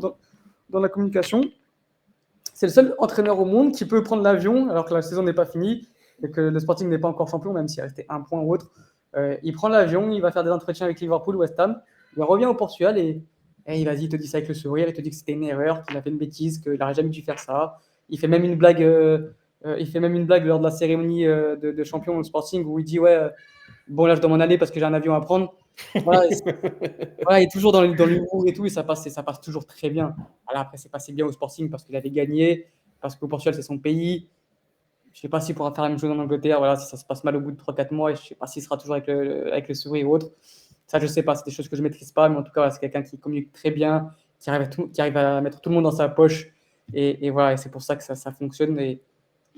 Dans la communication. C'est le seul entraîneur au monde qui peut prendre l'avion alors que la saison n'est pas finie et que le Sporting n'est pas encore champion, même s'il restait un point ou autre. Il prend l'avion, il va faire des entretiens avec Liverpool, West Ham, il revient au Portugal et il te dit ça avec le sourire, il te dit que c'était une erreur, qu'il a fait une bêtise, qu'il n'aurait jamais dû faire ça. Il fait même une blague, lors de la cérémonie de champion au Sporting où il dit ouais, bon là je dois m'en aller parce que j'ai un avion à prendre. Voilà, voilà, il est toujours dans l'humour et tout, et ça passe toujours très bien. Voilà, après, c'est passé bien au Sporting parce qu'il avait gagné, parce qu'au Portugal, c'est son pays. Je ne sais pas s'il pourra faire la même chose en Angleterre, voilà, si ça se passe mal au bout de 3-4 mois, et je ne sais pas s'il sera toujours avec le sourire ou autre. Ça, je ne sais pas, c'est des choses que je ne maîtrise pas, mais en tout cas, voilà, c'est quelqu'un qui communique très bien, qui arrive à mettre tout le monde dans sa poche, et voilà, et c'est pour ça que ça fonctionne. Et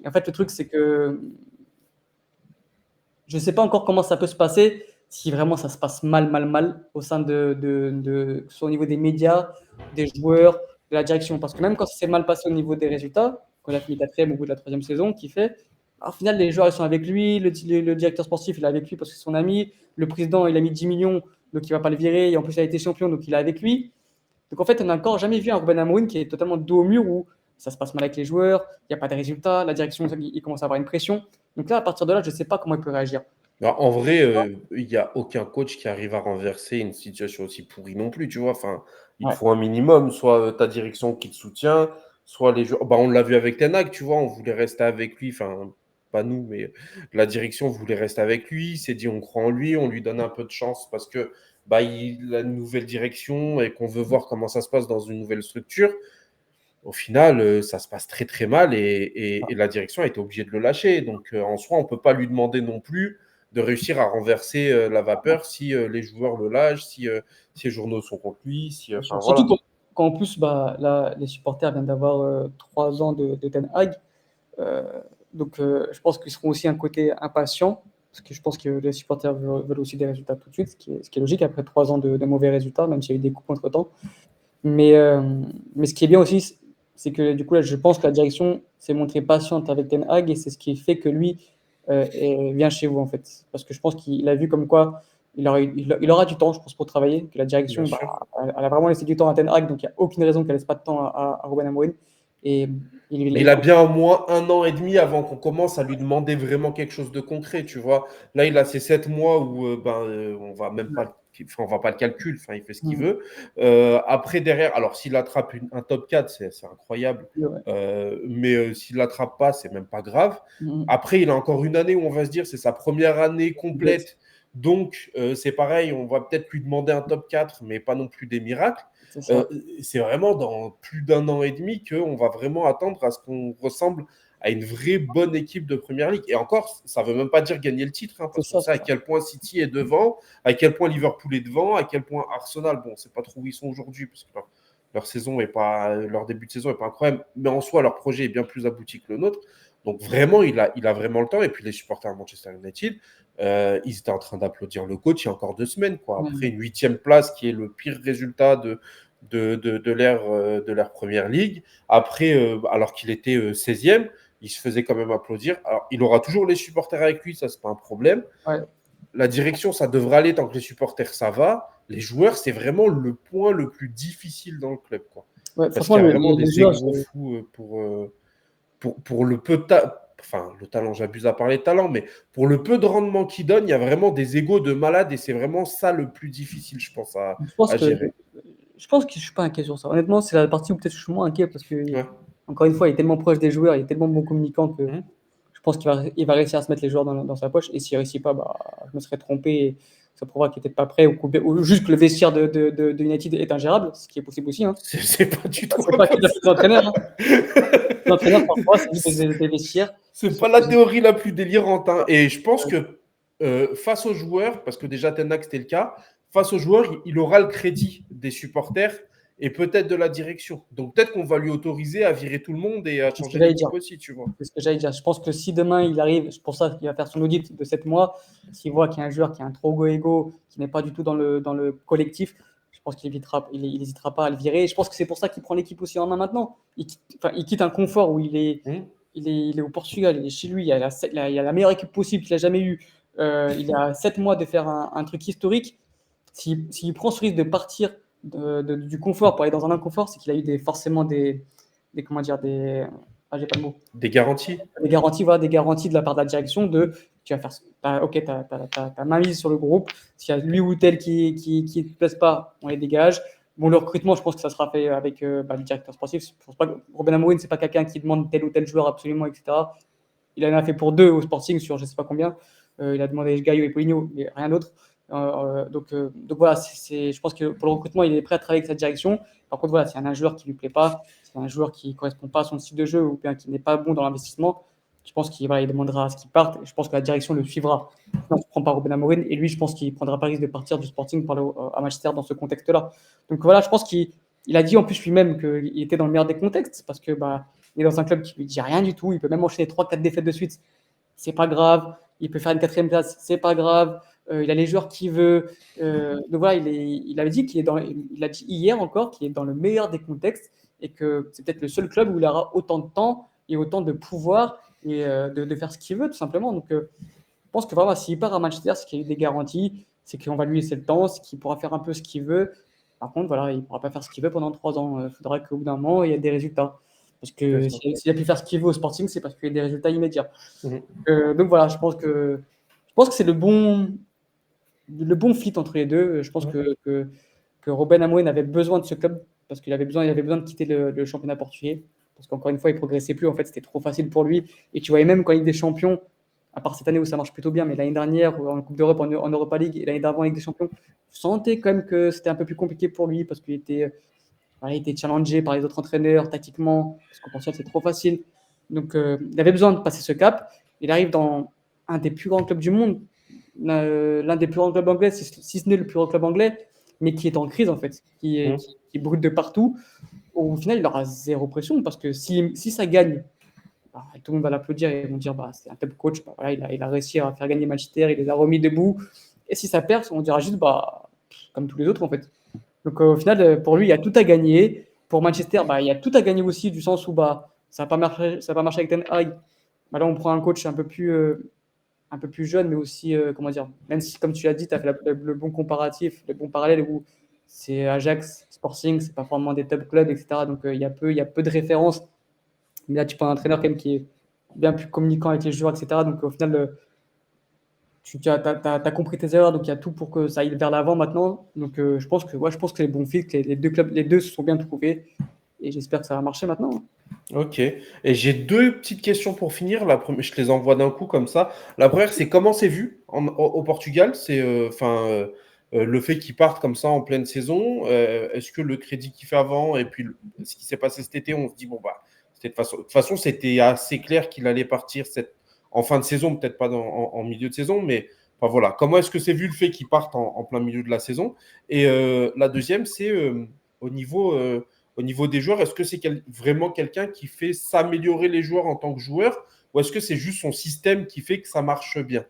en fait, le truc, c'est que je ne sais pas encore comment ça peut se passer si vraiment ça se passe mal au sein que ce soit au niveau des médias, des joueurs, de la direction. Parce que même quand ça s'est mal passé au niveau des résultats, quand il a fini quatrième au bout de la troisième saison, qui fait, au final, les joueurs ils sont avec lui, le directeur sportif il est avec lui parce que c'est son ami, le président il a mis 10 millions, donc il ne va pas le virer, et en plus il a été champion, donc il est avec lui. Donc en fait, on n'a encore jamais vu un Ruben Amorim qui est totalement dos au mur où ça se passe mal avec les joueurs, il n'y a pas de résultats, la direction, il commence à avoir une pression. Donc là, à partir de là, je ne sais pas comment il peut réagir. Alors, en vrai, il y a aucun coach qui arrive à renverser une situation aussi pourrie non plus, tu vois? Enfin, il te Ouais. faut un minimum, soit, ta direction qui te soutient, soit les joueurs bah, on l'a vu avec Ten Hag, tu vois? On voulait rester avec lui, enfin, pas nous, mais la direction voulait rester avec lui. Il s'est dit: «On croit en lui, on lui donne un peu de chance» parce que, bah, il a une nouvelle direction et qu'on veut voir comment ça se passe dans une nouvelle structure. Au final, ça se passe très, très mal et la direction a été obligée de le lâcher. Donc, en soi, on ne peut pas lui demander non plus de réussir à renverser la vapeur si les joueurs le lâchent, si les journaux sont contre lui, si, enfin Surtout voilà. quand en plus, bah, là, les supporters viennent d'avoir 3 ans de Ten Hag. Euh, donc, je pense qu'ils seront aussi un côté impatient, parce que je pense que les supporters veulent aussi des résultats tout de suite, ce qui est logique après 3 ans de mauvais résultats, même s'il y a eu des coups entre-temps. Mais, mais ce qui est bien aussi, c'est que du coup, là, je pense que la direction s'est montrée patiente avec Ten Hag et c'est ce qui fait que lui vient chez vous, en fait. Parce que je pense qu'il a vu comme quoi il aura du temps, je pense, pour travailler, que la direction, Bien bah, sûr. elle a vraiment laissé du temps à Ten Hag, donc il n'y a aucune raison qu'elle laisse pas de temps à Ruben Amorim. Et Mais il a bien au moins 1 an et demi avant qu'on commence à lui demander vraiment quelque chose de concret, tu vois. Là, il a ces 7 mois où on va même pas, enfin, on va pas le calcul, enfin, il fait ce qu'il Mm. veut. Après, derrière, alors s'il attrape un top 4, c'est incroyable. Ouais. Mais s'il l'attrape pas, c'est même pas grave. Mm. Après, il a encore une année où on va se dire c'est sa première année Exact. complète. Donc, c'est pareil, on va peut-être lui demander un top 4, mais pas non plus des miracles. C'est ça. Euh, c'est vraiment dans plus d'1 an et demi qu'on va vraiment attendre à ce qu'on ressemble à une vraie bonne équipe de Première Ligue. Et encore, ça ne veut même pas dire gagner le titre, hein, C'est parce qu'on ça, sait c'est à ça. quel point City est devant, à quel point Liverpool est devant, à quel point Arsenal, bon, c'est pas trop où ils sont aujourd'hui, parce que leur saison est pas, leur début de saison n'est pas incroyable, mais en soi, leur projet est bien plus abouti que le nôtre. Donc vraiment, il a vraiment le temps. Et puis les supporters de Manchester United, ils étaient en train d'applaudir le coach il y a encore 2 semaines, quoi. Après Mm. une 8e place, qui est le pire résultat de l'ère Première Ligue. Après, alors qu'il était 16e, il se faisait quand même applaudir. Alors, il aura toujours les supporters avec lui, ça, c'est pas un problème. Ouais. La direction, ça devrait aller tant que les supporters, ça va. Les joueurs, c'est vraiment le point le plus difficile dans le club, quoi. Ouais, Parce franchement, qu'il y a vraiment les des joueurs, égros fous pour le peu de enfin, le talent, j'abuse à parler de talent, mais pour le peu de rendement qu'il donne, il y a vraiment des égos de malade et c'est vraiment ça le plus difficile, je pense, à, je pense à que gérer. je pense que je suis pas inquiet sur ça. Honnêtement, c'est la partie où peut-être je suis moins inquiet parce que, Ouais. encore une fois, il est tellement proche des joueurs, il est tellement bon communicant que Mmh. je pense qu'il va réussir à se mettre les joueurs dans sa poche. Et s'il ne réussit pas, bah, je me serais trompé et ça prouvera qu'il n'était pas prêt ou juste que le vestiaire de United est ingérable, ce qui est possible aussi. Hein. C'est pas du tout C'est pas que la faute de l'entraîneur. Hein. L'entraîneur, parfois, c'est juste c'est des vestiaires qui c'est sont. pas la théorie la plus délirante, hein. Et je pense que face aux joueurs, parce que déjà Ten Hag c'était le cas, face aux joueurs, il aura le crédit des supporters et peut-être de la direction. Donc peut-être qu'on va lui autoriser à virer tout le monde et à C'est ce que changer j'allais dire. l'équipe aussi, tu vois. C'est ce que j'allais dire. Je pense que si demain il arrive, c'est pour ça qu'il va faire son audit de 7 mois, s'il voit qu'il y a un joueur qui a un trop gros ego, qui n'est pas du tout dans le collectif, je pense qu'il n'hésitera pas à le virer. Et je pense que c'est pour ça qu'il prend l'équipe aussi en main maintenant. Il quitte un confort où Mmh. il est au Portugal, il est chez lui, il y a la meilleure équipe possible qu'il a jamais eue. Il a 7 mois de faire un truc historique. S'il prend ce risque de partir du confort pour aller dans un inconfort, c'est qu'il a eu forcément comment dire, j'ai pas le mot, Des garanties. des garanties, voilà, des garanties de la part de la direction tu vas faire, ok, t'as main mise sur le groupe. S'il y a lui ou tel qui te plaise pas, on les dégage. Bon, le recrutement, je pense que ça sera fait avec le directeur sportif. Je pense pas que Robin Amorim, c'est pas quelqu'un qui demande tel ou tel joueur absolument, etc. Il en a fait pour 2 au Sporting sur je sais pas combien. Il a demandé Gaio et Poligno, mais rien d'autre. Donc voilà, je pense que pour le recrutement, il est prêt à travailler avec sa direction. Par contre, voilà, s'il y a un joueur qui lui plaît pas, s'il y a un joueur qui correspond pas à son style de jeu ou bien qui n'est pas bon dans l'investissement, je pense qu'il voilà, il demandera à ce qu'il parte. Et je pense que la direction le suivra. Non, je ne prends pas Ruben Amorim et lui, je pense qu'il prendra pas risque de partir du Sporting pour aller à Manchester dans ce contexte-là. Donc voilà, je pense qu'il a dit en plus lui-même qu'il était dans le meilleur des contextes parce que bah, il est dans un club qui lui dit rien du tout. Il peut même enchaîner 3-4 défaites de suite. C'est pas grave. Il peut faire une 4e place. C'est pas grave. Il a les joueurs qu'il veut. Donc voilà, il avait dit il a dit hier encore qu'il est dans le meilleur des contextes et que c'est peut-être le seul club où il aura autant de temps et autant de pouvoir et de faire ce qu'il veut tout simplement. Donc je pense que vraiment s'il part à Manchester, c'est qu'il y a eu des garanties, c'est qu'on va lui laisser le temps, c'est qu'il pourra faire un peu ce qu'il veut. Par contre, voilà, il ne pourra pas faire ce qu'il veut pendant 3 ans. Il faudra qu'au bout d'un moment, il y ait des résultats. Parce C'est que ça. s'il a pu faire ce qu'il veut au Sporting, c'est parce qu'il y a des résultats immédiats. Mhm. Donc voilà, je pense que c'est le bon fit entre les deux. Je pense Mhm. que Robben Amorim avait besoin de ce club parce qu'il avait besoin de quitter le championnat portugais. Parce qu'encore une fois, il ne progressait plus. En fait, c'était trop facile pour lui. Et tu voyais même quand il Ligue des Champions, à part cette année où ça marche plutôt bien, mais l'année dernière, en Coupe d'Europe, en Europa League, et l'année d'avant en Ligue des Champions, je sentais quand même que c'était un peu plus compliqué pour lui parce qu'il était, voilà, il était challengé par les autres entraîneurs tactiquement, parce qu'au Portugal, c'est trop facile. Donc, il avait besoin de passer ce cap. Il arrive dans un des plus grands clubs du monde, l'un des plus grands clubs anglais, si ce n'est le plus grand club anglais, mais qui est en crise en fait, Mhm. qui brûle de partout. Au final, il aura zéro pression parce que si ça gagne, bah, tout le monde va l'applaudir et ils vont dire bah, c'est un top coach, bah, voilà, il a réussi à faire gagner Manchester, il les a remis debout. Et si ça perd, on dira juste bah, comme tous les autres en fait. Donc au final, pour lui, il y a tout à gagner. Pour Manchester, bah, il y a tout à gagner aussi, du sens où bah, ça n'a pas marché, ça a pas marché avec Ten Hag. Bah, là, on prend un coach un peu plus jeune, mais aussi, comment dire, même si, comme tu l'as dit, tu as fait le bon comparatif, le bon parallèle où c'est Ajax, Sporting, c'est pas forcément des top clubs, etc. Donc il y a peu de références. Mais là, tu prends un entraîneur quand même qui est bien plus communicant avec les joueurs, etc. Donc au final, tu as compris tes erreurs, donc il y a tout pour que ça aille vers l'avant maintenant. Donc je pense que les bons fits, que les deux clubs, les deux se sont bien trouvés. Et j'espère que ça va marcher maintenant. Ok. Et j'ai deux petites questions pour finir. La première, je te les envoie d'un coup comme ça. La première, c'est comment c'est vu au Portugal? C'est le fait qu'ils partent comme ça en pleine saison. Est-ce que le crédit qu'il fait avant et puis ce qui s'est passé cet été, on se dit bon bah de toute façon c'était assez clair qu'il allait partir en fin de saison, peut-être pas en milieu de saison, mais enfin, voilà. Comment est-ce que c'est vu le fait qu'ils partent en plein milieu de la saison? Et la deuxième, c'est au niveau au niveau des joueurs, est-ce que c'est vraiment quelqu'un qui fait s'améliorer les joueurs en tant que joueur ou est-ce que c'est juste son système qui fait que ça marche bien?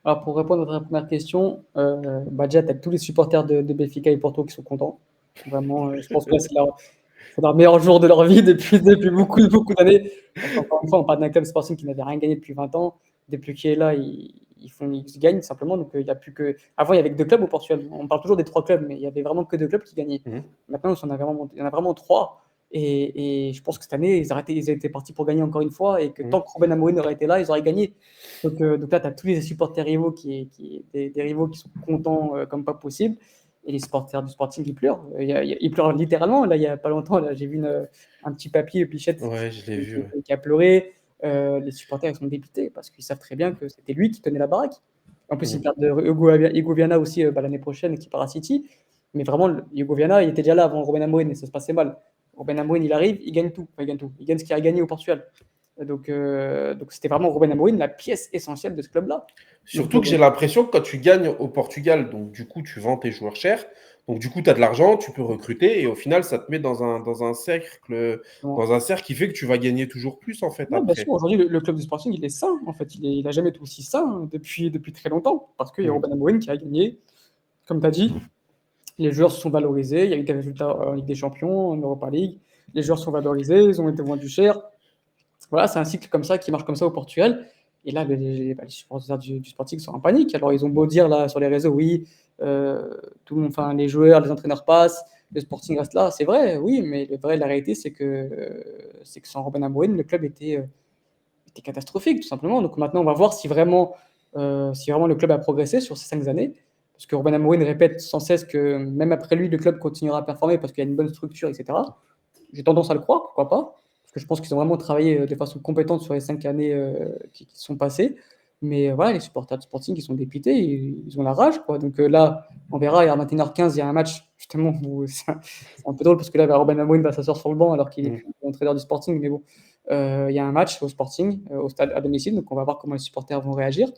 Alors, pour répondre à ta première question, bah, déjà, tu as tous les supporters de Benfica et Porto qui sont contents. Vraiment, je pense que là, c'est leur meilleur jour de leur vie depuis beaucoup, beaucoup d'années. Parce qu'encore une fois, on parle d'un club sporting qui n'avait rien gagné depuis 20 ans. Depuis qu'il est là, ils gagnent simplement. Donc, il y a plus que. Avant, il y avait que deux clubs au Portugal. On parle toujours des trois clubs, mais il y avait vraiment que deux clubs qui gagnaient. Mhm. Maintenant, il y en a vraiment trois. Et je pense que cette année, ils étaient partis pour gagner encore une fois. Et que Mhm. tant que Ruben Amorim aurait été là, ils auraient gagné. Donc là, tu as tous les supporters rivaux des rivaux qui sont contents comme pas possible. Et les supporters du Sporting, ils pleurent. Ils pleurent littéralement. Là, il n'y a pas longtemps, là, j'ai vu un petit papier, Pichette, Ouais, je l'ai vu. Ouais. qui a pleuré. Les supporters, ils sont dépités parce qu'ils savent très bien que c'était lui qui tenait la baraque. En plus, ils Mhm. perdent Hugo Viana aussi l'année prochaine qui part à City. Mais vraiment, Hugo Viana, il était déjà là avant Ruben Amorim et ça se passait mal. Ruben Amorim, il arrive, il gagne tout. Enfin, il gagne tout. Il gagne ce qu'il a gagné au Portugal. Donc c'était vraiment Ruben Amorim, la pièce essentielle de ce club-là. Donc, Surtout que j'ai l'impression que quand tu gagnes au Portugal, donc du coup, tu vends tes joueurs chers. Donc du coup, tu as de l'argent, tu peux recruter et au final, ça te met dans un cercle qui fait que tu vas gagner toujours plus en fait non, bien sûr, après. aujourd'hui, le club du Sporting, il est sain, en fait. Il n'a jamais été aussi sain depuis très longtemps. Parce qu'il y a Mhm. Ruben Amorim qui a gagné, comme tu as dit. Les joueurs se sont valorisés. Il y a eu des résultats en Ligue des Champions, en Europa League. Les joueurs sont valorisés, ils ont été vendus cher. Voilà, c'est un cycle comme ça qui marche comme ça au Portugal. Et là, les supporters du Sporting sont en panique. Alors, ils ont beau dire là sur les réseaux, oui, tout le monde, enfin, les joueurs, les entraîneurs passent, le Sporting reste là. C'est vrai, oui, mais la réalité, c'est que sans Robben Amorim, le club était catastrophique, tout simplement. Donc maintenant, on va voir si vraiment le club a progressé sur ces 5 années. Parce que Robben Amorim répète sans cesse que même après lui, le club continuera à performer parce qu'il y a une bonne structure, etc. J'ai tendance à le croire, pourquoi pas. Parce que je pense qu'ils ont vraiment travaillé de façon compétente sur les 5 années qui sont passées. Mais voilà, les supporters de Sporting, ils sont dépités, ils ont la rage, quoi. Donc là, on verra, à 21h15, il y a un match, justement, où c'est un peu drôle parce que là, Robben Amorim va s'asseoir sur le banc alors qu'il est Mhm. plus entraîneur du Sporting. Mais bon, il y a un match au Sporting, au stade à domicile, donc on va voir comment les supporters vont réagir.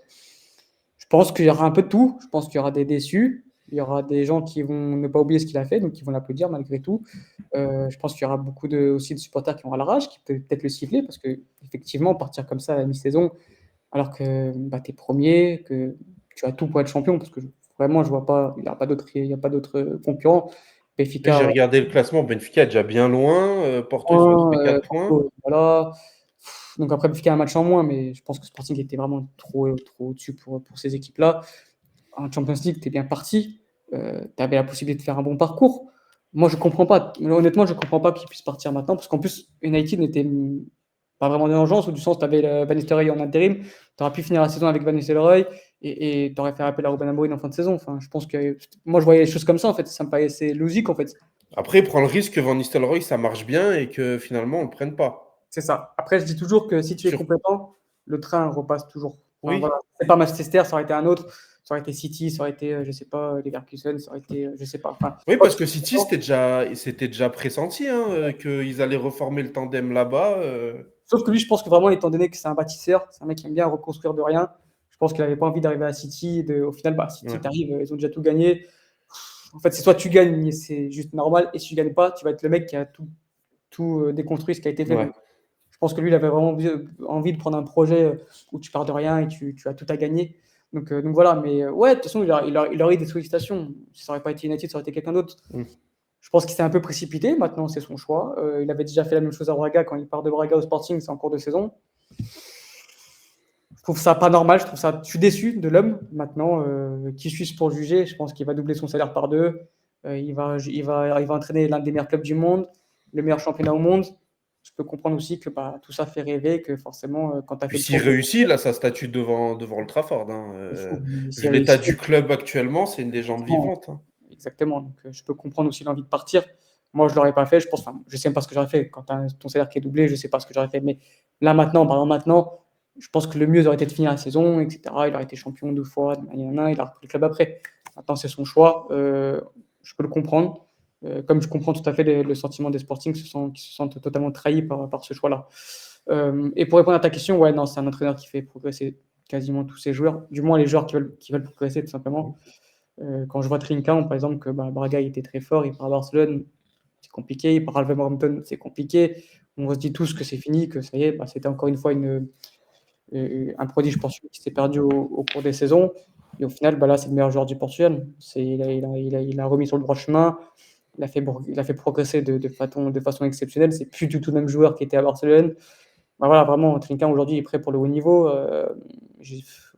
Je pense qu'il y aura un peu de tout. Je pense qu'il y aura des déçus. Il y aura des gens qui vont ne pas oublier ce qu'il a fait, donc qui vont l'applaudir malgré tout. Je pense qu'il y aura beaucoup aussi de supporters qui auront la rage, qui peuvent peut-être le siffler, parce que effectivement, partir comme ça à la mi-saison, alors que bah, tu es premier, que tu as tout pour être champion, parce que vraiment, je vois pas, il n'y a pas d'autres concurrents. J'ai Benfica, regardé le classement, Benfica est déjà bien loin, Porto ils sont tous point, les 4 points. Porto, voilà. Donc après, Benfica a un match en moins, mais je pense que Sporting était vraiment trop au-dessus pour ces équipes-là. En Champions League, tu es bien parti. Tu avais la possibilité de faire un bon parcours. moi, je comprends pas. Honnêtement, je comprends pas qu'il puisse partir maintenant, parce qu'en plus, United n'était pas vraiment dans l'urgence, ou du sens, tu avais Van Nistelrooy en intérim, tu aurais pu finir la saison avec Van Nistelrooy, et tu aurais fait appel à Ruben Amorim en fin de saison. Enfin, je pense que moi, je voyais les choses comme ça, en fait. Ça me paraissait logique, en fait. Après, il prend le risque que Van Nistelrooy, ça marche bien et que finalement, on le prenne pas. C'est ça. Après, je dis toujours que si tu es Sur... compétent, le train repasse toujours. Enfin, voilà. Oui, C'est pas Manchester, ça aurait été un autre. Ça aurait été City, ça aurait été, je sais pas, Leverkusen, ça aurait été, je sais pas. Enfin, oui, quand parce tu que es City, compétent, c'était déjà pressenti hein, qu'ils allaient reformer le tandem là-bas. sauf que lui, je pense que vraiment, étant donné que c'est un bâtisseur, c'est un mec qui aime bien reconstruire de rien, je pense qu'il n'avait pas envie d'arriver à City. Au final, bah, City, Ouais. t'arrives, ils ont déjà tout gagné. En fait, c'est soit tu gagnes, c'est juste normal, et si tu gagnes pas, tu vas être le mec qui a tout déconstruit ce qui a été fait. Ouais. Donc, je pense que lui, il avait vraiment envie de prendre un projet où tu pars de rien et tu as tout à gagner. Donc voilà, mais ouais, de toute façon, il aurait eu des sollicitations. Si ça n'aurait pas été United, ça aurait été quelqu'un d'autre. Mm. Je pense qu'il s'est un peu précipité. Maintenant, c'est son choix. Il avait déjà fait la même chose à Braga quand il part de Braga au Sporting, c'est en cours de saison. Je trouve ça pas normal. Je suis déçu de l'homme. Maintenant, qui suis-je pour juger? Je pense qu'il va doubler son salaire par deux. Il va entraîner l'un des meilleurs clubs du monde, le meilleur championnat au monde. Je peux comprendre aussi que bah, tout ça fait rêver, que forcément, quand tu as Puis fait le s'il tour réussit, là, ça statue devant le Trafford. Hein. il faut, Vu s'il l'état réussit, du club actuellement, c'est une légende vivante. Hein. exactement. Donc, je peux comprendre aussi l'envie de partir. Moi, je ne l'aurais pas fait. Je pense, enfin, je sais même pas ce que j'aurais fait. Quand tu as ton salaire qui est doublé, je ne sais pas ce que j'aurais fait. Mais là, maintenant, par exemple, maintenant, je pense que le mieux aurait été de finir la saison, etc. Il aurait été champion 2 fois, il a repris le club après. Maintenant, c'est son choix. Je peux le comprendre. Comme je comprends tout à fait le sentiment des Sporting qui se sentent totalement trahis par ce choix-là. Et pour répondre à ta question, ouais, non, c'est un entraîneur qui fait progresser quasiment tous ses joueurs, du moins les joueurs qui veulent progresser, tout simplement. Quand je vois Trincão, par exemple, que bah, Braga était très fort, il part à Barcelone, c'est compliqué, il part à Wolverhampton, c'est compliqué. On se dit tous que c'est fini, que ça y est, bah, c'était encore une fois un prodige portugais qui s'est perdu au cours des saisons. Et au final, bah, là, c'est le meilleur joueur du Portugal. Il a remis sur le droit chemin. Il a fait progresser de façon exceptionnelle. C'est plus du tout le même joueur qui était à Barcelone. Bah, voilà, vraiment, Trincão aujourd'hui est prêt pour le haut niveau.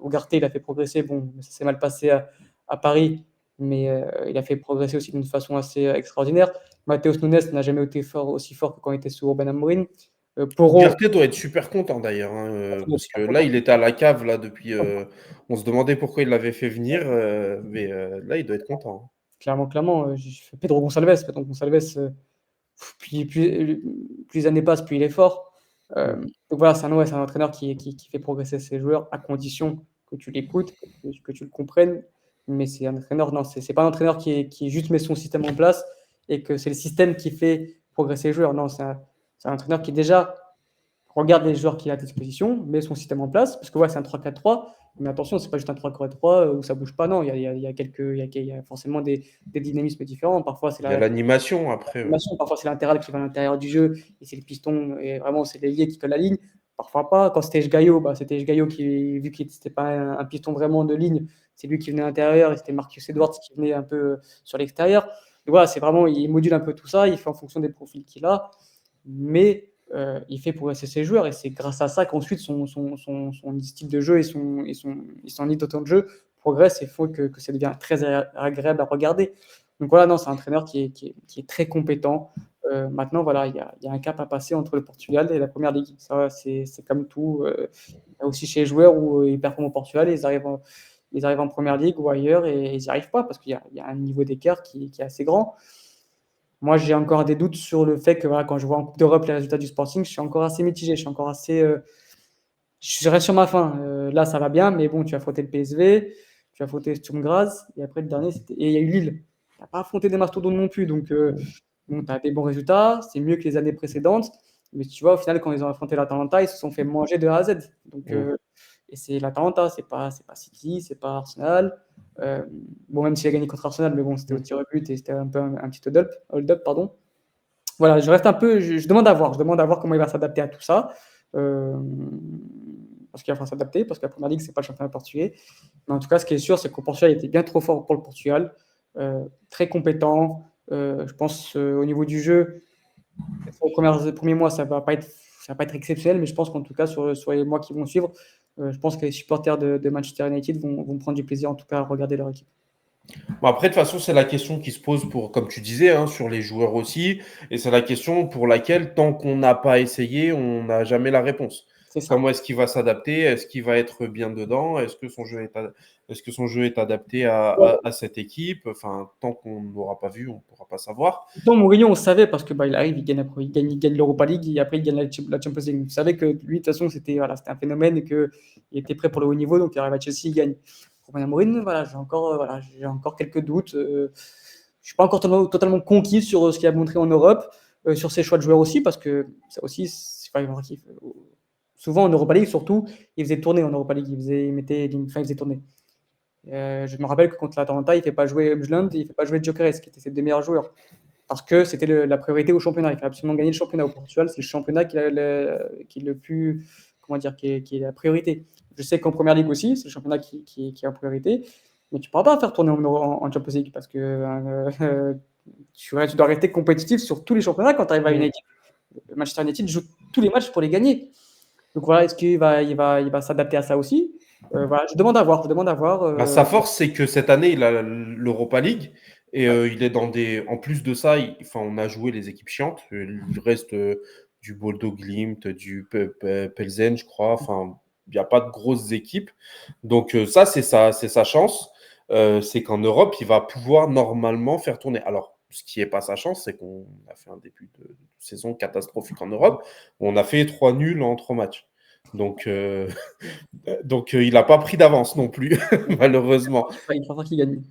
Ugarte, il a fait progresser. Bon, ça s'est mal passé à Paris, mais il a fait progresser aussi d'une façon assez extraordinaire. Matheus Nunes n'a jamais été aussi fort que quand il était sous Ruben Amorim. Porro, Ugarte doit être super content d'ailleurs, hein, il est parce que super là, content. il était à la cave là depuis. On se demandait pourquoi il l'avait fait venir, mais là, il doit être content. Hein. Clairement, clairement. Pedro Gonçalves, plus les années passent, plus il est fort. Mm. Donc voilà, c'est un entraîneur qui fait progresser ses joueurs à condition que tu l'écoutes, que tu le comprennes. Mais c'est un entraîneur, non, c'est pas un entraîneur qui juste met son système en place et que c'est le système qui fait progresser les joueurs. Non, c'est un entraîneur qui déjà regarde les joueurs qu'il a à disposition, met son système en place, parce que ouais, c'est un 3-4-3, mais attention, c'est pas juste un 3-4-3 où ça bouge pas, non, il y a forcément des dynamismes différents. Parfois, c'est Il y a l'animation après. l'animation, parfois c'est latéral qui va à l'intérieur du jeu, et c'est le piston, et vraiment c'est l'ailier qui colle la ligne. Parfois pas. Quand c'était Gaillot, bah, c'était Gaillot qui, vu qu'il n'était pas un piston vraiment de ligne, c'est lui qui venait à l'intérieur, et c'était Marcus Edwards qui venait un peu sur l'extérieur. Donc voilà, c'est vraiment, il module un peu tout ça, il fait en fonction des profils qu'il a, mais il fait progresser ses joueurs, et c'est grâce à ça qu'ensuite son style de jeu et son idée de jeu progresse et faut que ça devient très agréable à regarder. Donc voilà, non, c'est un entraîneur qui est très compétent. Maintenant, voilà, il y a un cap à passer entre le Portugal et la Première Ligue. Ça, c'est comme tout. Il y a aussi chez les joueurs où ils performent au Portugal, ils arrivent en Première Ligue ou ailleurs et ils n'y arrivent pas parce qu'il y a un niveau d'écart qui est assez grand. Moi, j'ai encore des doutes sur le fait que voilà, quand je vois en Coupe d'Europe les résultats du Sporting, je suis encore assez mitigé. Je suis encore assez. Je reste sur ma faim. Là, ça va bien, mais bon, tu as affronté le PSV, tu as affronté Sturm Graz, et après le dernier, et il y a eu Lille. Tu n'as pas affronté des mastodontes non plus, donc bon, tu as des bons résultats, c'est mieux que les années précédentes. Mais tu vois, au final, quand ils ont affronté l'Atalanta, ils se sont fait manger de A à Z. Donc, Mm. et c'est l'Atalanta, c'est pas City, c'est pas Arsenal. Euh, bon, même s'il a gagné contre Arsenal, mais bon, c'était au Mm. tir au but et c'était un peu un petit hold-up, pardon. Voilà, je reste un peu, je demande à voir comment il va s'adapter à tout ça. Euh, Parce qu'il va falloir s'adapter, parce que la Première Ligue, c'est pas le championnat portugais. Mais en tout cas, ce qui est sûr, c'est qu'au Portugal, il était bien trop fort pour le Portugal. Très compétent. Je pense au niveau du jeu, les premiers mois, ça va pas être exceptionnel, mais je pense qu'en tout cas, sur les mois qui vont suivre, je pense que les supporters de Manchester United vont prendre du plaisir, en tout cas, à regarder leur équipe. Bon, après, de toute façon, c'est la question qui se pose pour, comme tu disais, hein, sur les joueurs aussi. Et c'est la question pour laquelle, tant qu'on n'a pas essayé, on n'a jamais la réponse. C'est ça. Comment est-ce qu'il va s'adapter? Est-ce qu'il va être bien dedans? Est-ce que son jeu est adapté à cette équipe? Enfin, tant qu'on n'aura pas vu, on ne pourra pas savoir. Dans Mourinho, on savait parce que il arrive, il gagne l'Europa League et après il gagne la Champions League. Vous savez que lui, de toute façon, c'était un phénomène et qu'il était prêt pour le haut niveau, donc il arrive à Chelsea, il gagne. Romain Amorim, j'ai encore quelques doutes. Je suis pas encore totalement conquis sur ce qu'il a montré en Europe, sur ses choix de joueurs aussi, parce que ça aussi, souvent en Europa League, surtout, il faisait tourner en Europa League, il faisait tourner. Je me rappelle que contre l'Atalanta, il ne fait pas jouer Mjland, il ne fait pas jouer Gyökeres, qui étaient ses deux meilleurs joueurs. Parce que c'était la priorité au championnat. Il faut absolument gagner le championnat au Portugal. C'est le championnat qui est le plus, comment dire, qui est la priorité. Je sais qu'en première ligue aussi, c'est le championnat qui est en priorité. Mais tu ne pourras pas faire tourner en Champions League parce que tu dois rester compétitif sur tous les championnats quand tu arrives à une équipe. Manchester United joue tous les matchs pour les gagner. Donc voilà, est-ce qu'il va s'adapter à ça aussi? Voilà, je demande à voir. Bah, sa force, c'est que cette année, il a l'Europa League. Et Ouais. il est dans des. En plus de ça, enfin, on a joué les équipes chiantes. Il reste du Bodo Glimt, du Pelzen, je crois. Enfin, il n'y a pas de grosses équipes. Donc, ça, c'est sa chance. C'est qu'en Europe, il va pouvoir normalement faire tourner. Alors, ce qui n'est pas sa chance, c'est qu'on a fait un début de saison catastrophique en Europe. On a fait 3 nuls en 3 matchs. Donc, il n'a pas pris d'avance non plus, malheureusement. Il va falloir qu'il gagne.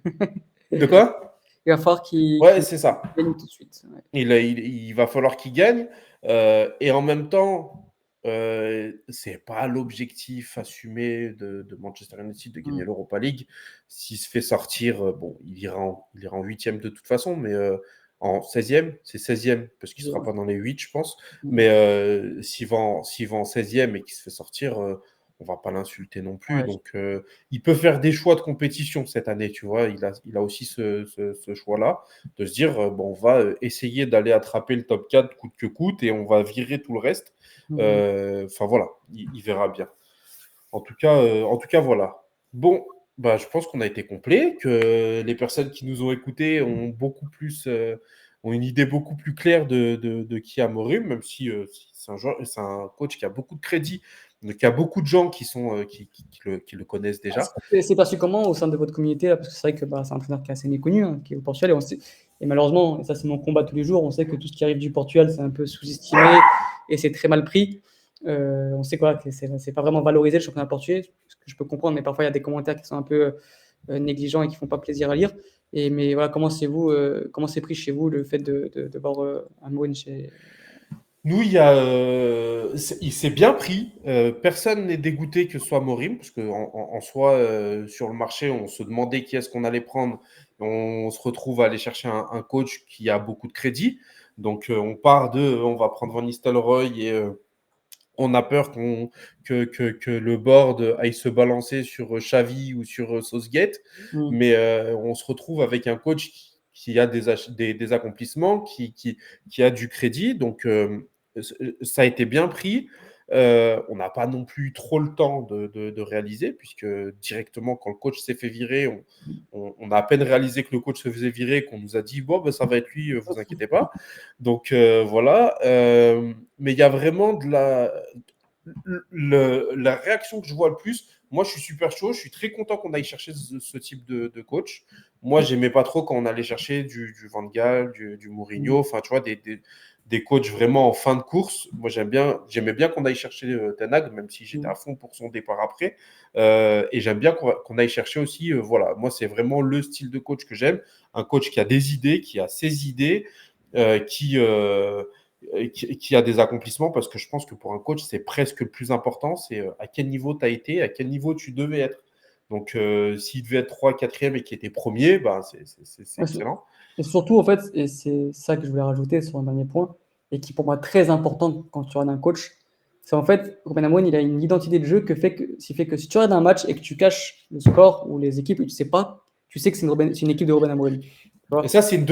De quoi? Il va falloir Ouais, qu'il c'est ça. gagne tout de suite. Ouais. Il va falloir qu'il gagne. Et en même temps, c'est pas l'objectif assumé de Manchester United de gagner Mm. l'Europa League. S'il se fait sortir, bon, il ira en 8e de toute façon, mais en 16e, c'est 16e, parce qu'il ne sera Ouais. pas dans les 8, je pense. Mm. Mais s'il va en 16e et qu'il se fait sortir, on va pas l'insulter non plus. Ouais. Donc, il peut faire des choix de compétition cette année, tu vois. Il a aussi ce choix-là de se dire, bon, on va essayer d'aller attraper le top 4 coûte que coûte et on va virer tout le reste. Mm. Enfin, voilà, il verra bien. En tout cas, voilà. Bon, bah, je pense qu'on a été complet, que les personnes qui nous ont écoutés ont une idée beaucoup plus claire de qui est Amorim, même si c'est un coach qui a beaucoup de crédit, donc il y a beaucoup de gens qui le connaissent déjà. C'est perçu comment au sein de votre communauté là, parce que c'est vrai que c'est un entraîneur qui est assez méconnu, hein, qui est au Portugal, et malheureusement, et ça c'est mon combat tous les jours, on sait que tout ce qui arrive du Portugal, c'est un peu sous-estimé et c'est très mal pris. On sait quoi, que c'est pas vraiment valorisé le championnat portugais, ce que je peux comprendre, mais parfois il y a des commentaires qui sont un peu négligents et qui font pas plaisir à lire. Mais voilà, comment c'est pris chez vous le fait de voir un Amorim chez. Nous, il s'est bien pris. Personne n'est dégoûté que ce soit Morim, parce qu'en soi, sur le marché, on se demandait qui est-ce qu'on allait prendre. On se retrouve à aller chercher un coach qui a beaucoup de crédit. Donc, on va prendre Van Nistelrooy et on a peur que le board aille se balancer sur Xavi ou sur Southgate. Mm. Mais on se retrouve avec un coach qui a des accomplissements, qui a du crédit. Donc, ça a été bien pris. On n'a pas non plus trop le temps de réaliser, puisque directement, quand le coach s'est fait virer, on a à peine réalisé que le coach se faisait virer, qu'on nous a dit, bon, ben, ça va être lui, vous inquiétez pas. Donc, voilà. Mais il y a vraiment la réaction que je vois le plus. Moi, je suis super chaud. Je suis très content qu'on aille chercher ce type de coach. Moi, j'aimais pas trop quand on allait chercher du Van Gaal, du Mourinho, enfin, tu vois, des coachs vraiment en fin de course. Moi, j'aimais bien qu'on aille chercher Ten Hag, même si j'étais à fond pour son départ après. Et j'aime bien qu'on aille chercher aussi, voilà, moi, c'est vraiment le style de coach que j'aime. Un coach qui a des idées, qui a ses idées, euh, qui, euh, qui a des accomplissements, parce que je pense que pour un coach, c'est presque le plus important, c'est à quel niveau tu as été, à quel niveau tu devais être. Donc, s'il devait être 3, 4e et qu'il était premier, ben, c'est excellent. Et surtout, en fait, et c'est ça que je voulais rajouter sur un dernier point, et qui pour moi est très important quand tu regardes un coach, c'est en fait, Ruben Amorim, il a une identité de jeu qui fait que si tu regardes un match et que tu caches le score ou les équipes, tu sais pas, tu sais que c'est une équipe de Ruben Amorim. Et ça, c'est une Et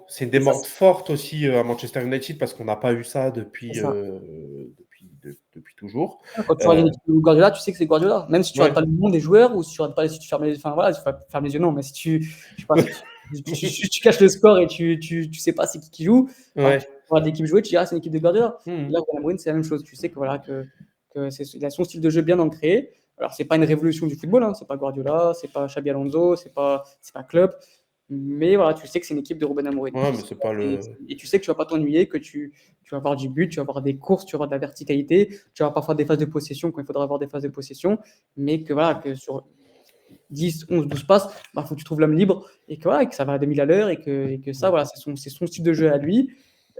ça, demande forte aussi à Manchester United, parce qu'on n'a pas eu ça depuis, ça. depuis toujours. Quand tu regardes une équipe de Guardiola, tu sais que c'est Guardiola. Même si tu Ouais. regardes pas le nom des joueurs ou si tu regardes pas, si tu fermes les, enfin voilà, tu fermes les yeux, non, mais si tu, je sais pas, si tu caches le score et tu sais pas c'est qui joue, enfin, tu Ouais. regardes l'équipe jouer, tu dis, ah, c'est une équipe de Guardiola. Et Mhm. là, Ruben Amorim, c'est la même chose. Tu sais que voilà, il a son style de jeu bien ancré. Alors, c'est pas une révolution du football, hein. C'est pas Guardiola, c'est pas Xabi Alonso, c'est pas Klopp. Mais voilà, tu sais que c'est une équipe de Ruben Amorim. Ouais, mais c'est pas Et tu sais que tu vas pas t'ennuyer, que tu vas avoir du but, tu vas avoir des courses, tu vas avoir de la verticalité, tu vas avoir parfois des phases de possession quand il faudra avoir des phases de possession, mais que voilà, que sur 10, 11, 12 passes, bah, faut que tu trouves l'homme libre et que, voilà, que ça va à 2000 à l'heure et que ça, voilà, c'est son style de jeu à lui.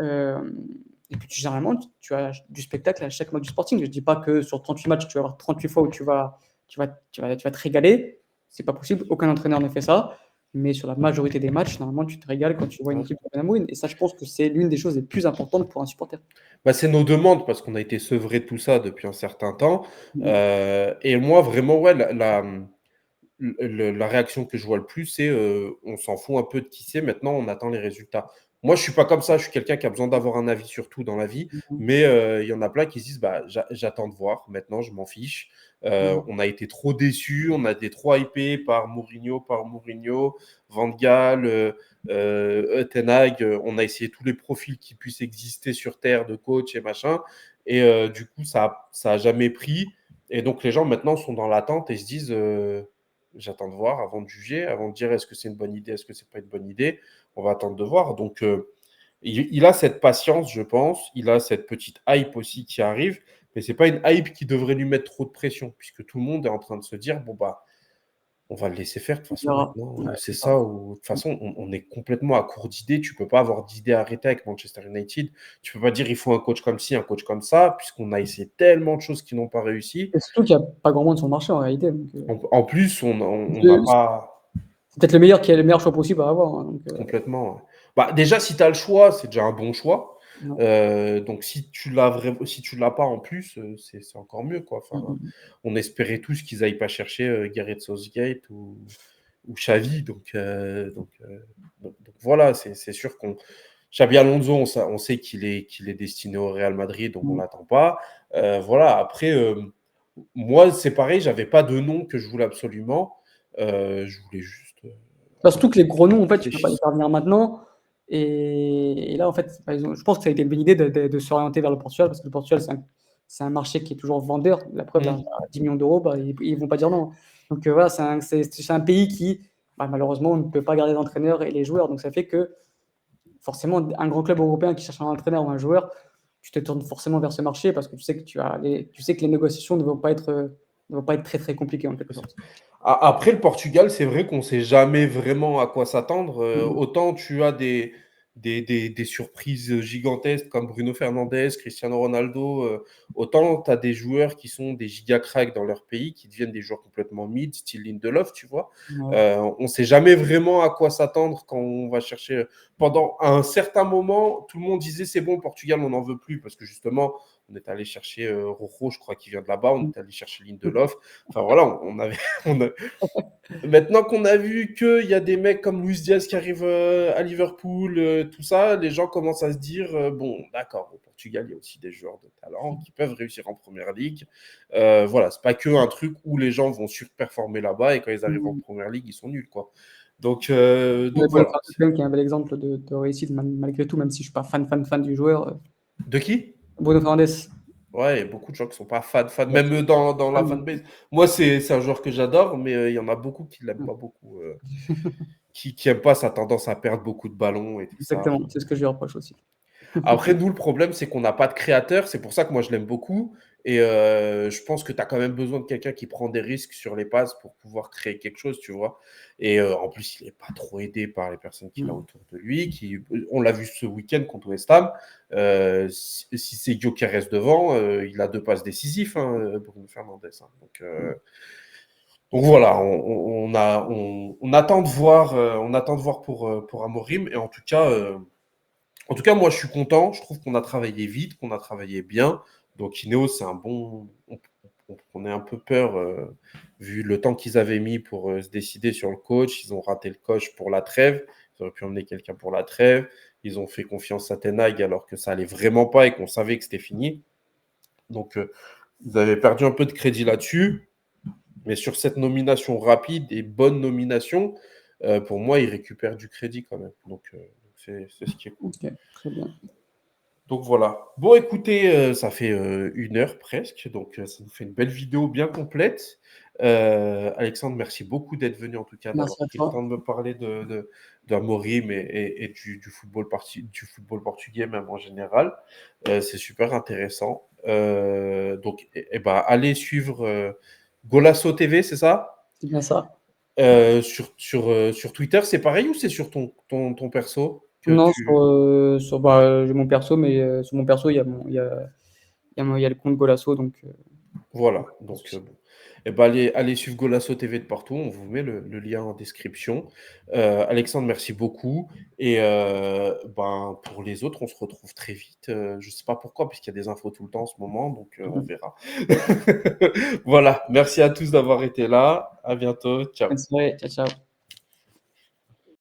Euh, et puis, généralement, tu as du spectacle à chaque match du Sporting. Je ne dis pas que sur 38 matchs, tu vas avoir 38 fois où tu vas te régaler. C'est pas possible. Aucun entraîneur ne fait ça. Mais sur la majorité des matchs, normalement, tu te régales quand tu vois une Ouais. équipe de Ruben Amorim. Et ça, je pense que c'est l'une des choses les plus importantes pour un supporter. Bah, c'est nos demandes parce qu'on a été sevré de tout ça depuis un certain temps. Mhm. Et moi, vraiment, ouais, la réaction que je vois le plus, c'est on s'en fout un peu de qui c'est. Maintenant, on attend les résultats. Moi, je suis pas comme ça. Je suis quelqu'un qui a besoin d'avoir un avis sur tout dans la vie. Mhm. Mais il y en a plein qui se disent bah, j'attends de voir. Maintenant, je m'en fiche. Mhm. On a été trop déçus. On a été trop hypés par Mourinho, Van Gaal, Ten Hag. On a essayé tous les profils qui puissent exister sur Terre de coach et machin. Et du coup, ça a jamais pris. Et donc, les gens maintenant sont dans l'attente et se disent j'attends de voir avant de juger, avant de dire est-ce que c'est une bonne idée, est-ce que c'est pas une bonne idée. On va attendre de voir. Donc, il a cette patience, je pense. Il a cette petite hype aussi qui arrive. Mais c'est pas une hype qui devrait lui mettre trop de pression, puisque tout le monde est en train de se dire bon, bah, on va le laisser faire de toute On façon verra. maintenant. Ouais, C'est c'est ça. ça. De toute façon, on est complètement à court d'idées. Tu peux pas avoir d'idées arrêtées avec Manchester United. Tu peux pas dire il faut un coach comme ci, un coach comme ça, puisqu'on a essayé tellement de choses qui n'ont pas réussi. Et surtout qu'il n'y a pas grand monde sur le marché en réalité. Donc, En plus, on n'a c'est pas peut-être le meilleur qui est le meilleur choix possible à avoir, hein, donc, complètement. Ouais. Bah, déjà, si tu as le choix, c'est déjà un bon choix. non. Donc, si tu l'as pas en plus, c'est encore mieux. Quoi. Enfin, Mhm. on espérait tous qu'ils n'aillent pas chercher Gareth Southgate ou Xavi. Donc voilà, c'est sûr qu'on. Xabi Alonso, on sait qu'il est destiné au Real Madrid, donc on ne Mhm. l'attend pas. Voilà, après, moi, c'est pareil, j'avais pas de nom que je voulais absolument. Je voulais juste Bah, surtout que les gros noms, en fait, tu peux pas les réfléchir. faire venir maintenant. Et là, en fait, bah, je pense que ça a été une bonne idée de s'orienter vers le Portugal, parce que le Portugal, c'est un marché qui est toujours vendeur. La preuve, là, Mm. à 10 millions d'euros, bah, ils vont pas dire non. Donc voilà, c'est un pays qui, bah, malheureusement, ne peut pas garder l'entraîneur et les joueurs. Donc ça fait que, forcément, un grand club européen qui cherche un entraîneur ou un joueur, tu te tournes forcément vers ce marché parce que tu sais que tu sais que les négociations ne vont pas être très très compliquées en quelque sorte. Après, le Portugal, c'est vrai qu'on ne sait jamais vraiment à quoi s'attendre. Mhm. Autant tu as des surprises gigantesques comme Bruno Fernandes, Cristiano Ronaldo, autant tu as des joueurs qui sont des giga cracks dans leur pays, qui deviennent des joueurs complètement mid, style Lindelof, tu vois. Ouais. On ne sait jamais vraiment à quoi s'attendre quand on va chercher. Pendant un certain moment, tout le monde disait c'est bon, Portugal, on n'en veut plus, parce que justement, on est allé chercher Rojo, je crois, qui vient de là-bas, on est allé chercher Lindelof. Enfin voilà, on avait, maintenant qu'on a vu qu'il y a des mecs comme Luis Diaz qui arrivent à Liverpool, tout ça, les gens commencent à se dire bon, d'accord, au Portugal, il y a aussi des joueurs de talent qui peuvent réussir en première ligue. Voilà, c'est pas que un truc où les gens vont surperformer là-bas et quand ils arrivent en Mhm. première ligue, ils sont nuls, quoi. Donc, Ouais, donc Bruno voilà. Fernandes, qui est un bel exemple de réussite malgré tout, même si je suis pas fan du joueur. De qui? Bruno Fernandes, Ouais, il y a beaucoup de gens qui sont pas fans, ouais, même dans la fan. fanbase. Moi, c'est un joueur que j'adore, mais il y en a beaucoup qui l'aiment Ouais, pas beaucoup, qui aiment pas sa tendance à perdre beaucoup de ballons et tout ça. exactement, Enfin, c'est ce que je lui reproche aussi. après, nous, le problème, c'est qu'on n'a pas de créateur. C'est pour ça que moi, je l'aime beaucoup. Et je pense que tu as quand même besoin de quelqu'un qui prend des risques sur les passes pour pouvoir créer quelque chose, tu vois. Et en plus, il n'est pas trop aidé par les personnes qu'il a Mhm. autour de lui. On l'a vu ce week-end contre West Ham. Si c'est Guillaume qui reste devant, il a deux passes décisives, hein, Bruno Fernandes. Hein. Donc voilà, on attend de voir, pour Amorim. Et en tout cas, moi, je suis content. Je trouve qu'on a travaillé vite, qu'on a travaillé bien. Donc, Ineos, c'est un bon. On est un peu peur, vu le temps qu'ils avaient mis pour se décider sur le coach. Ils ont raté le coach pour la trêve. Ils auraient pu emmener quelqu'un pour la trêve. Ils ont fait confiance à Ten Hag alors que ça allait vraiment pas et qu'on savait que c'était fini. Donc, Ils avaient perdu un peu de crédit là-dessus. Mais sur cette nomination rapide et bonne nomination, pour moi, ils récupèrent du crédit quand même. Donc, c'est ce qui est cool. Ok, très bien. Donc voilà. Bon, écoutez, ça fait 1 heure presque, donc ça nous fait une belle vidéo bien complète. Alexandre, merci beaucoup d'être venu, en tout cas, d'avoir Merci à pris le toi. temps de me parler d'Amorim et du football portugais, même en général. C'est super intéressant. Donc, ben, allez suivre Golasso TV, c'est ça? C'est bien ça. Sur Twitter, c'est pareil ou c'est sur ton perso que Non, tu... j'ai mon perso, mais sur mon perso, il y a le compte Golasso, donc Voilà, pas de donc souci. bon. Et ben, allez suivre Golasso TV de partout, on vous met le lien en description. Alexandre, merci beaucoup et ben, pour les autres, on se retrouve très vite, je sais pas pourquoi, puisqu'il y a des infos tout le temps en ce moment, donc on Mhm. verra. Voilà, merci à tous d'avoir été là. À bientôt. Ciao. Bonne soirée. Ciao, ciao.